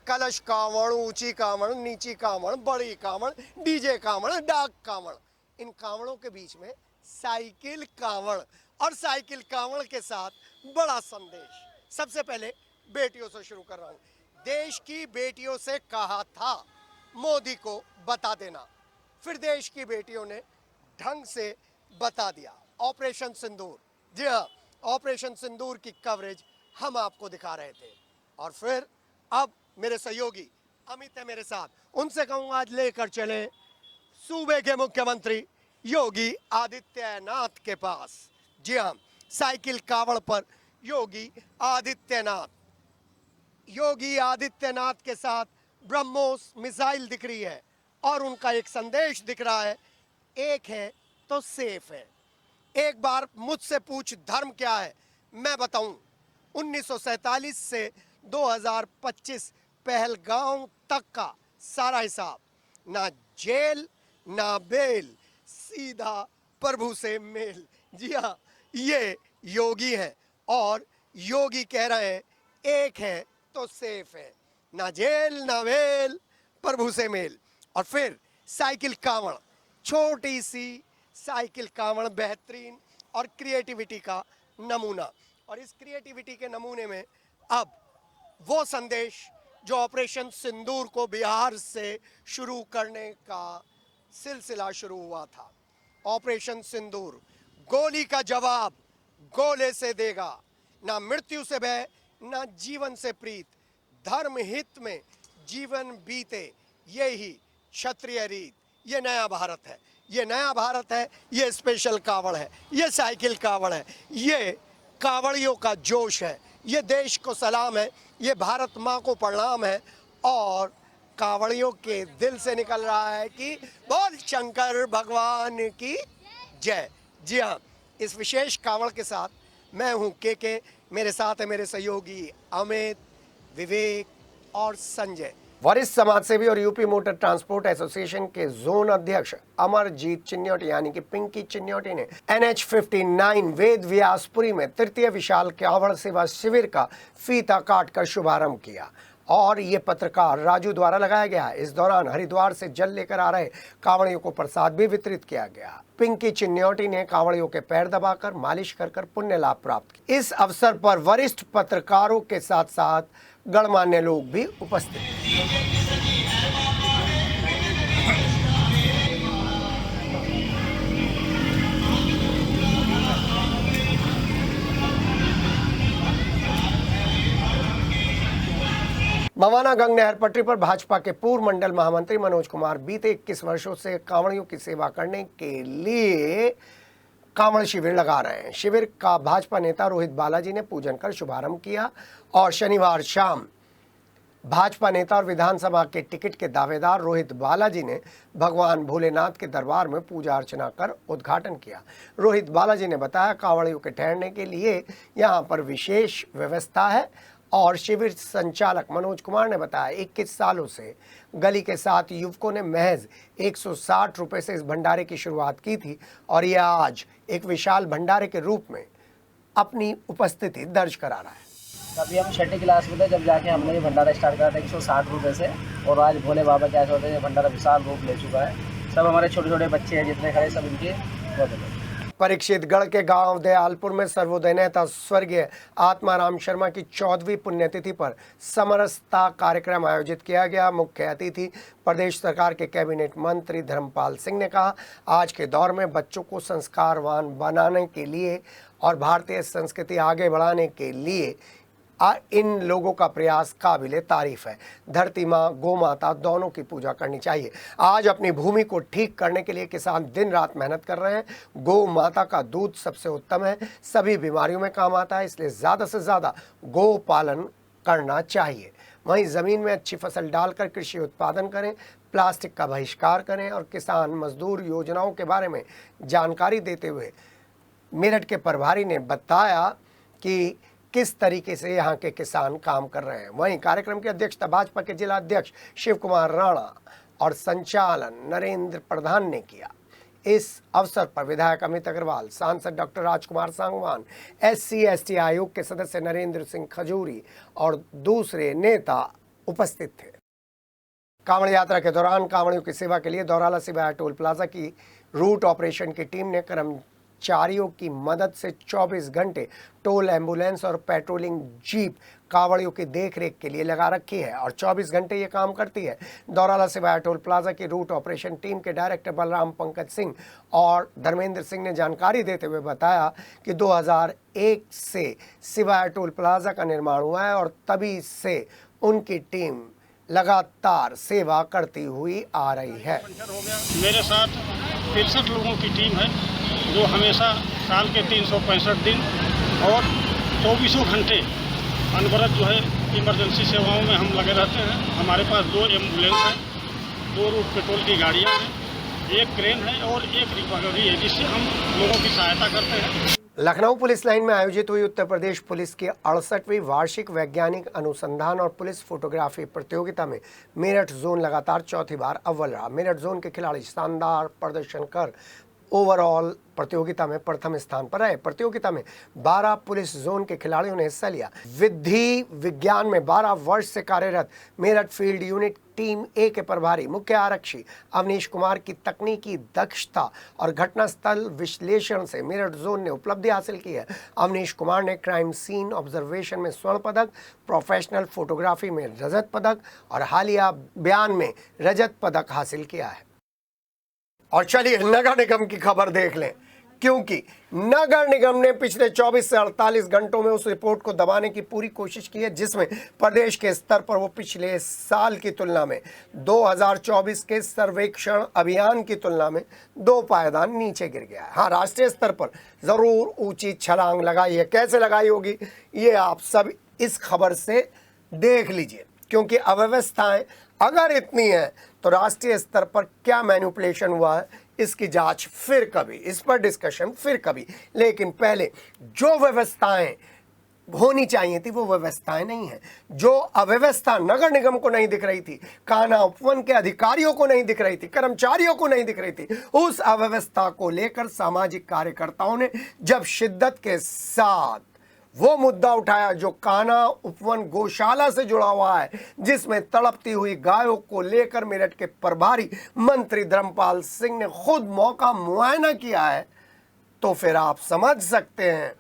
कलश कावड़, ऊंची कावड़, नीची कावड़, बड़ी कावड़, डीजे कावड़, डाक कावड़, इन कावड़ों के बीच में साइकिल कावड़, और साइकिल कावड़ के साथ बड़ा संदेश। सबसे पहले बेटियों से शुरू कर रहा हूं। देश की बेटियों से कहा था मोदी को बता देना, फिर देश की बेटियों ने ढंग से बता दिया। ऑपरेशन सिंदूर, जी हाँ, ऑपरेशन सिंदूर की कवरेज हम आपको दिखा रहे थे। और फिर अब मेरे सहयोगी अमित है मेरे साथ, उनसे कहूँगा आज लेकर चले सूबे के मुख्यमंत्री योगी आदित्यनाथ के पास। जी हाँ, साइकिल कावड़ पर योगी आदित्यनाथ। योगी आदित्यनाथ के साथ ब्रह्मोस मिसाइल दिख रही है और उनका एक संदेश दिख रहा है, एक है तो सेफ है। एक बार मुझसे पूछ धर्म क्या है, मैं बताऊं। 1947 से 2025 पहलगांव तक का सारा हिसाब, ना जेल ना बेल, सीधा प्रभु से मेल। जी हाँ, ये योगी है और योगी कह रहे हैं एक है तो सेफ है, ना जेल ना बेल, प्रभु से मेल। और फिर साइकिल कावड़, छोटी सी साइकिल कावड़ बेहतरीन और क्रिएटिविटी का नमूना। और इस क्रिएटिविटी के नमूने में अब वो संदेश जो ऑपरेशन सिंदूर को बिहार से शुरू करने का सिलसिला शुरू हुआ था। ऑपरेशन सिंदूर, गोली का जवाब गोले से देगा, ना मृत्यु से भय ना जीवन से प्रीत, धर्म हित में जीवन बीते, यही क्षत्रिय रीत। ये नया भारत है, ये नया भारत है, ये स्पेशल कावड़ है, ये साइकिल कावड़ है, ये कावड़ियों का जोश है, ये देश को सलाम है, ये भारत माँ को प्रणाम है। और कावड़ियों के दिल से निकल रहा है कि बोल शंकर भगवान की जय। जी हाँ, इस विशेष कावड़ के साथ मैं हूँ के, मेरे साथ है मेरे सहयोगी अमित, विवेक और संजय। वरिष्ठ समाजसेवी और यूपी मोटर ट्रांसपोर्ट एसोसिएशन के जोन अध्यक्ष अमरजीत चिन्योटी यानी कि पिंकी चिन्योटी ने NH-59 वेद व्यासपुरी में तृतीय विशाल कावड़ सेवा शिविर का फीता काटकर शुभारंभ किया और ये पत्रकार राजू द्वारा लगाया गया। इस दौरान हरिद्वार से जल लेकर आ रहे कांवड़ियों को प्रसाद भी वितरित किया गया। पिंकी चिन्योटी ने कांवड़ियों के पैर दबाकर मालिश कर पुण्य लाभ प्राप्त किया। इस अवसर पर वरिष्ठ पत्रकारों के साथ साथ गणमान्य लोग भी उपस्थित थे। भगवान हरियाणा गंग नहर पटरी पर भाजपा के पूर्व मंडल महामंत्री मनोज कुमार बीते 21 वर्षों से कांवड़ियों की सेवा करने के लिए कांवड़ शिविर लगा रहे हैं। शिविर का भाजपा नेता रोहित बालाजी ने पूजन कर शुभारंभ किया और शनिवार शाम भाजपा नेता और विधानसभा के टिकट के दावेदार रोहित बालाजी ने भगवान भोलेनाथ के दरबार में पूजा अर्चना कर उद्घाटन किया। रोहित बालाजी ने बताया, कांवड़ियों के ठहरने के लिए यहां पर विशेष व्यवस्था है और शिविर संचालक मनोज कुमार ने बताया, 21 सालों से गली के 7 युवकों ने महज 160 रुपए से इस भंडारे की शुरुआत की थी और यह आज एक विशाल भंडारे के रूप में अपनी उपस्थिति दर्ज करा रहा है। अभी हम 6ठी क्लास में थे जब जाके हमने ये भंडारा स्टार्ट करा था 160 रुपये से, और आज भोले बाबा के आशीर्वाद से ये भंडारा विशाल रूप ले चुका है। सब हमारे छोटे छोटे बच्चे हैं जितने खड़े, सब इनके बहुत। परीक्षितगढ़ के गांव दयालपुर में सर्वोदय नेता स्वर्गीय आत्माराम शर्मा की 14वीं पुण्यतिथि पर समरसता कार्यक्रम आयोजित किया गया। मुख्य अतिथि प्रदेश सरकार के कैबिनेट मंत्री धर्मपाल सिंह ने कहा, आज के दौर में बच्चों को संस्कारवान बनाने के लिए और भारतीय संस्कृति आगे बढ़ाने के लिए इन लोगों का प्रयास काबिले तारीफ है। धरती माँ, गौ माता दोनों की पूजा करनी चाहिए। आज अपनी भूमि को ठीक करने के लिए किसान दिन रात मेहनत कर रहे हैं। गौ माता का दूध सबसे उत्तम है, सभी बीमारियों में काम आता है, इसलिए ज़्यादा से ज़्यादा गौ पालन करना चाहिए। वहीं ज़मीन में अच्छी फसल डालकर कृषि उत्पादन करें, प्लास्टिक का बहिष्कार करें और किसान मजदूर योजनाओं के बारे में जानकारी देते हुए मेरठ के प्रभारी ने बताया कि किस तरीके से यहाँ के किसान काम कर रहे हैं। वहीं कार्यक्रम की अध्यक्षता भाजपा के जिला अध्यक्ष शिव कुमार राणा और संचालन नरेंद्र प्रधान ने किया। इस अवसर पर विधायक अमित अग्रवाल, सांसद डॉक्टर राजकुमार सांगवान, SC/ST आयोग के सदस्य नरेंद्र सिंह खजूरी और दूसरे नेता उपस्थित थे। कांवड़ यात्रा के दौरान कांवड़ियों की सेवा के लिए दौराला सिवाया टोल प्लाजा की रूट ऑपरेशन की टीम ने कर्मचारियों की मदद से 24 घंटे टोल एम्बुलेंस और पेट्रोलिंग जीप कांवड़ियों की देखरेख के लिए लगा रखी है और 24 घंटे ये काम करती है। दौराला सिवाया टोल प्लाजा की रूट ऑपरेशन टीम के डायरेक्टर बलराम पंकज सिंह और धर्मेंद्र सिंह ने जानकारी देते हुए बताया कि 2001 से सिवाया टोल प्लाजा का निर्माण हुआ है और तभी से उनकी टीम लगातार सेवा करती हुई आ रही है। मेरे साथ 63 लोगों की टीम है जो हमेशा साल के 365 दिन और 24 घंटे अनवरत जो है इमरजेंसी सेवाओं में हम लगे रहते हैं। हमारे पास 2 एम्बुलेंस हैं, 2 रूट पेट्रोल की गाड़ियां हैं, 1 क्रेन है और 1 रिकवरी है जिससे हम लोगों की सहायता करते हैं। लखनऊ पुलिस लाइन में आयोजित हुई उत्तर प्रदेश पुलिस की 68वीं वार्षिक वैज्ञानिक अनुसंधान और पुलिस फोटोग्राफी प्रतियोगिता में मेरठ जोन लगातार चौथी बार अव्वल रहा। मेरठ जोन के खिलाड़ी शानदार प्रदर्शन कर ओवरऑल प्रतियोगिता में प्रथम स्थान पर रहे। प्रतियोगिता में 12 पुलिस जोन के खिलाड़ियों ने हिस्सा लिया। विधि विज्ञान में 12 वर्ष से कार्यरत मेरठ फील्ड यूनिट टीम ए के प्रभारी मुख्य आरक्षी अवनीश कुमार की तकनीकी दक्षता और घटनास्थल विश्लेषण से मेरठ जोन ने उपलब्धि हासिल की है। अवनीश कुमार ने क्राइम सीन ऑब्जर्वेशन में स्वर्ण पदक, प्रोफेशनल फोटोग्राफी में रजत पदक और हालिया बयान में रजत पदक हासिल किया है। और चलिए नगर निगम की खबर देख लें, क्योंकि नगर निगम ने पिछले 24 से 48 घंटों में उस रिपोर्ट को दबाने की पूरी कोशिश की है जिसमें प्रदेश के स्तर पर वो पिछले साल की तुलना में 2024 के सर्वेक्षण अभियान की तुलना में 2 पायदान नीचे गिर गया है। हाँ, राष्ट्रीय स्तर पर जरूर ऊंची छलांग लगाई है। कैसे लगाई होगी ये आप सब इस खबर से देख लीजिए, क्योंकि अव्यवस्थाएं अगर इतनी है तो राष्ट्रीय स्तर पर क्या मैनिपुलेशन हुआ है इसकी जांच फिर कभी, इस पर डिस्कशन फिर कभी। लेकिन पहले जो व्यवस्थाएं होनी चाहिए थी वो व्यवस्थाएं नहीं है। जो अव्यवस्था नगर निगम को नहीं दिख रही थी, कान्हा उपवन के अधिकारियों को नहीं दिख रही थी, कर्मचारियों को नहीं दिख रही थी, उस अव्यवस्था को लेकर सामाजिक कार्यकर्ताओं ने जब शिद्दत के साथ वो मुद्दा उठाया जो कान्हा उपवन गौशाला से जुड़ा हुआ है, जिसमें तड़पती हुई गायों को लेकर मेरठ के प्रभारी मंत्री धर्मपाल सिंह ने खुद मौका मुआयना किया है, तो फिर आप समझ सकते हैं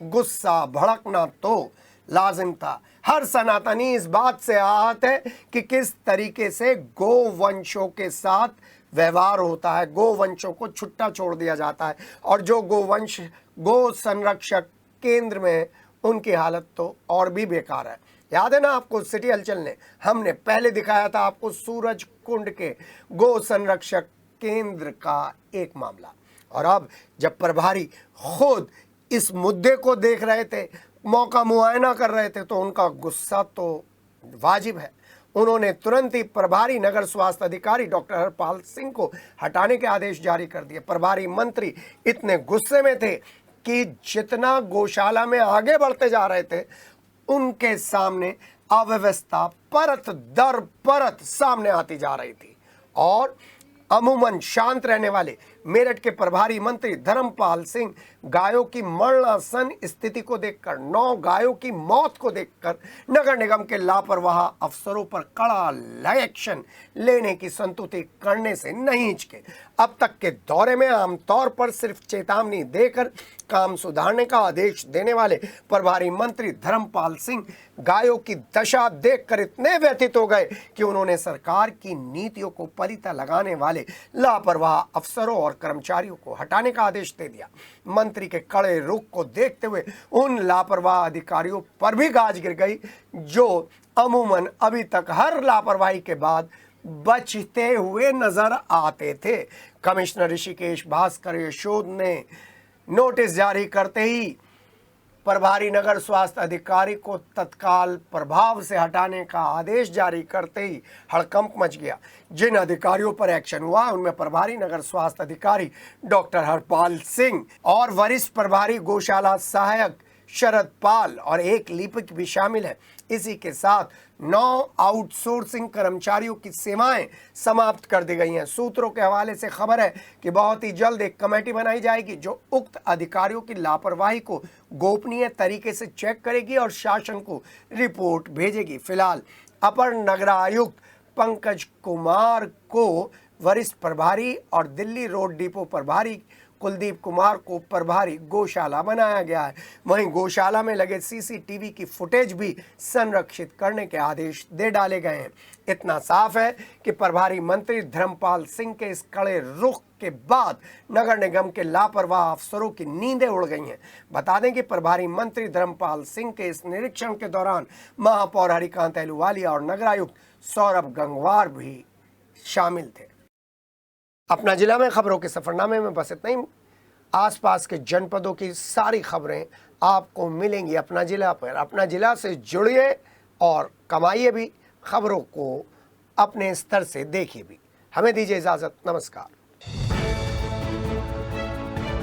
गुस्सा भड़कना तो लाजिम था। हर सनातनी इस बात से आहत है कि किस तरीके से गोवंशों के साथ व्यवहार होता है, गोवंशों को छुट्टा छोड़ दिया जाता है और जो गोवंश गो संरक्षक केंद्र में उनकी हालत तो और भी बेकार है। याद है ना आपको सिटी हलचल ने, हमने पहले दिखाया था आपको सूरज कुंड के गो संरक्षक केंद्र का एक मामला। और अब जब प्रभारी खुद इस मुद्दे को देख रहे थे, मौका मुआयना कर रहे थे, तो उनका गुस्सा तो वाजिब है। उन्होंने तुरंत ही प्रभारी नगर स्वास्थ्य अधिकारी डॉक्टर हरपाल सिंह को हटाने के आदेश जारी कर दिए। प्रभारी मंत्री इतने गुस्से में थे कि जितना गौशाला में आगे बढ़ते जा रहे थे, उनके सामने अव्यवस्था परत दर परत सामने आती जा रही थी। और अमूमन शांत रहने वाले मेरठ के प्रभारी मंत्री धर्मपाल सिंह गायों की मरणासन स्थिति को देखकर, 9 गायों की मौत को देखकर नगर निगम के लापरवाह अफसरों पर कड़ा एक्शन लेने की संतुति करने से नहीं हिचके। अब तक के दौरे में आमतौर पर सिर्फ चेतावनी देकर काम सुधारने का आदेश देने वाले प्रभारी मंत्री धर्मपाल सिंह गायों की दशा देखकर इतने व्यथित हो गए कि उन्होंने सरकार की नीतियों को परिता लगाने वाले लापरवाह अफसरों और कर्मचारियों को हटाने का आदेश दे दिया। मंत्री के कड़े रुख को देखते हुए उन लापरवाह अधिकारियों पर भी गाज गिर गई जो अमूमन अभी तक हर लापरवाही के बाद बचते हुए नजर आते थे। कमिश्नर ऋषिकेश भास्कर यशोद ने नोटिस जारी करते ही प्रभारी नगर स्वास्थ्य अधिकारी को तत्काल प्रभाव से हटाने का आदेश जारी करते ही हड़कंप मच गया। जिन अधिकारियों पर एक्शन हुआ उनमें प्रभारी नगर स्वास्थ्य अधिकारी डॉक्टर हरपाल सिंह और वरिष्ठ प्रभारी गौशाला सहायक शरद पाल और एक लिपिक भी शामिल है। इसी के साथ 9 आउटसोर्सिंग कर्मचारियों की सेवाएं समाप्त कर दी गई हैं। सूत्रों के हवाले से खबर है कि बहुत ही जल्द एक कमेटी बनाई जाएगी जो उक्त अधिकारियों की लापरवाही को गोपनीय तरीके से चेक करेगी और शासन को रिपोर्ट भेजेगी। फिलहाल अपर नगरायुक्त पंकज कुमार को वरिष्ठ प्रभारी और दिल्ली रोड डिपो प्रभारी कुलदीप कुमार को प्रभारी गौशाला बनाया गया है। वहीं गौशाला में लगे सीसीटीवी की फुटेज भी संरक्षित करने के आदेश दे डाले गए हैं। इतना साफ है कि प्रभारी मंत्री धर्मपाल सिंह के इस कड़े रुख के बाद नगर निगम के लापरवाह अफसरों की नींदें उड़ गई हैं। बता दें कि प्रभारी मंत्री धर्मपाल सिंह के इस निरीक्षण के दौरान महापौर हरिकांत अहलूवालिया और नगरायुक्त सौरभ गंगवार भी शामिल थे। अपना जिला में खबरों के सफरनामे में बस इतना ही। आसपास के जनपदों की सारी खबरें आपको मिलेंगी अपना जिला पर। अपना जिला से जुड़िए और कमाइए भी, खबरों को अपने स्तर से देखिए भी। हमें दीजिए इजाज़त। नमस्कार।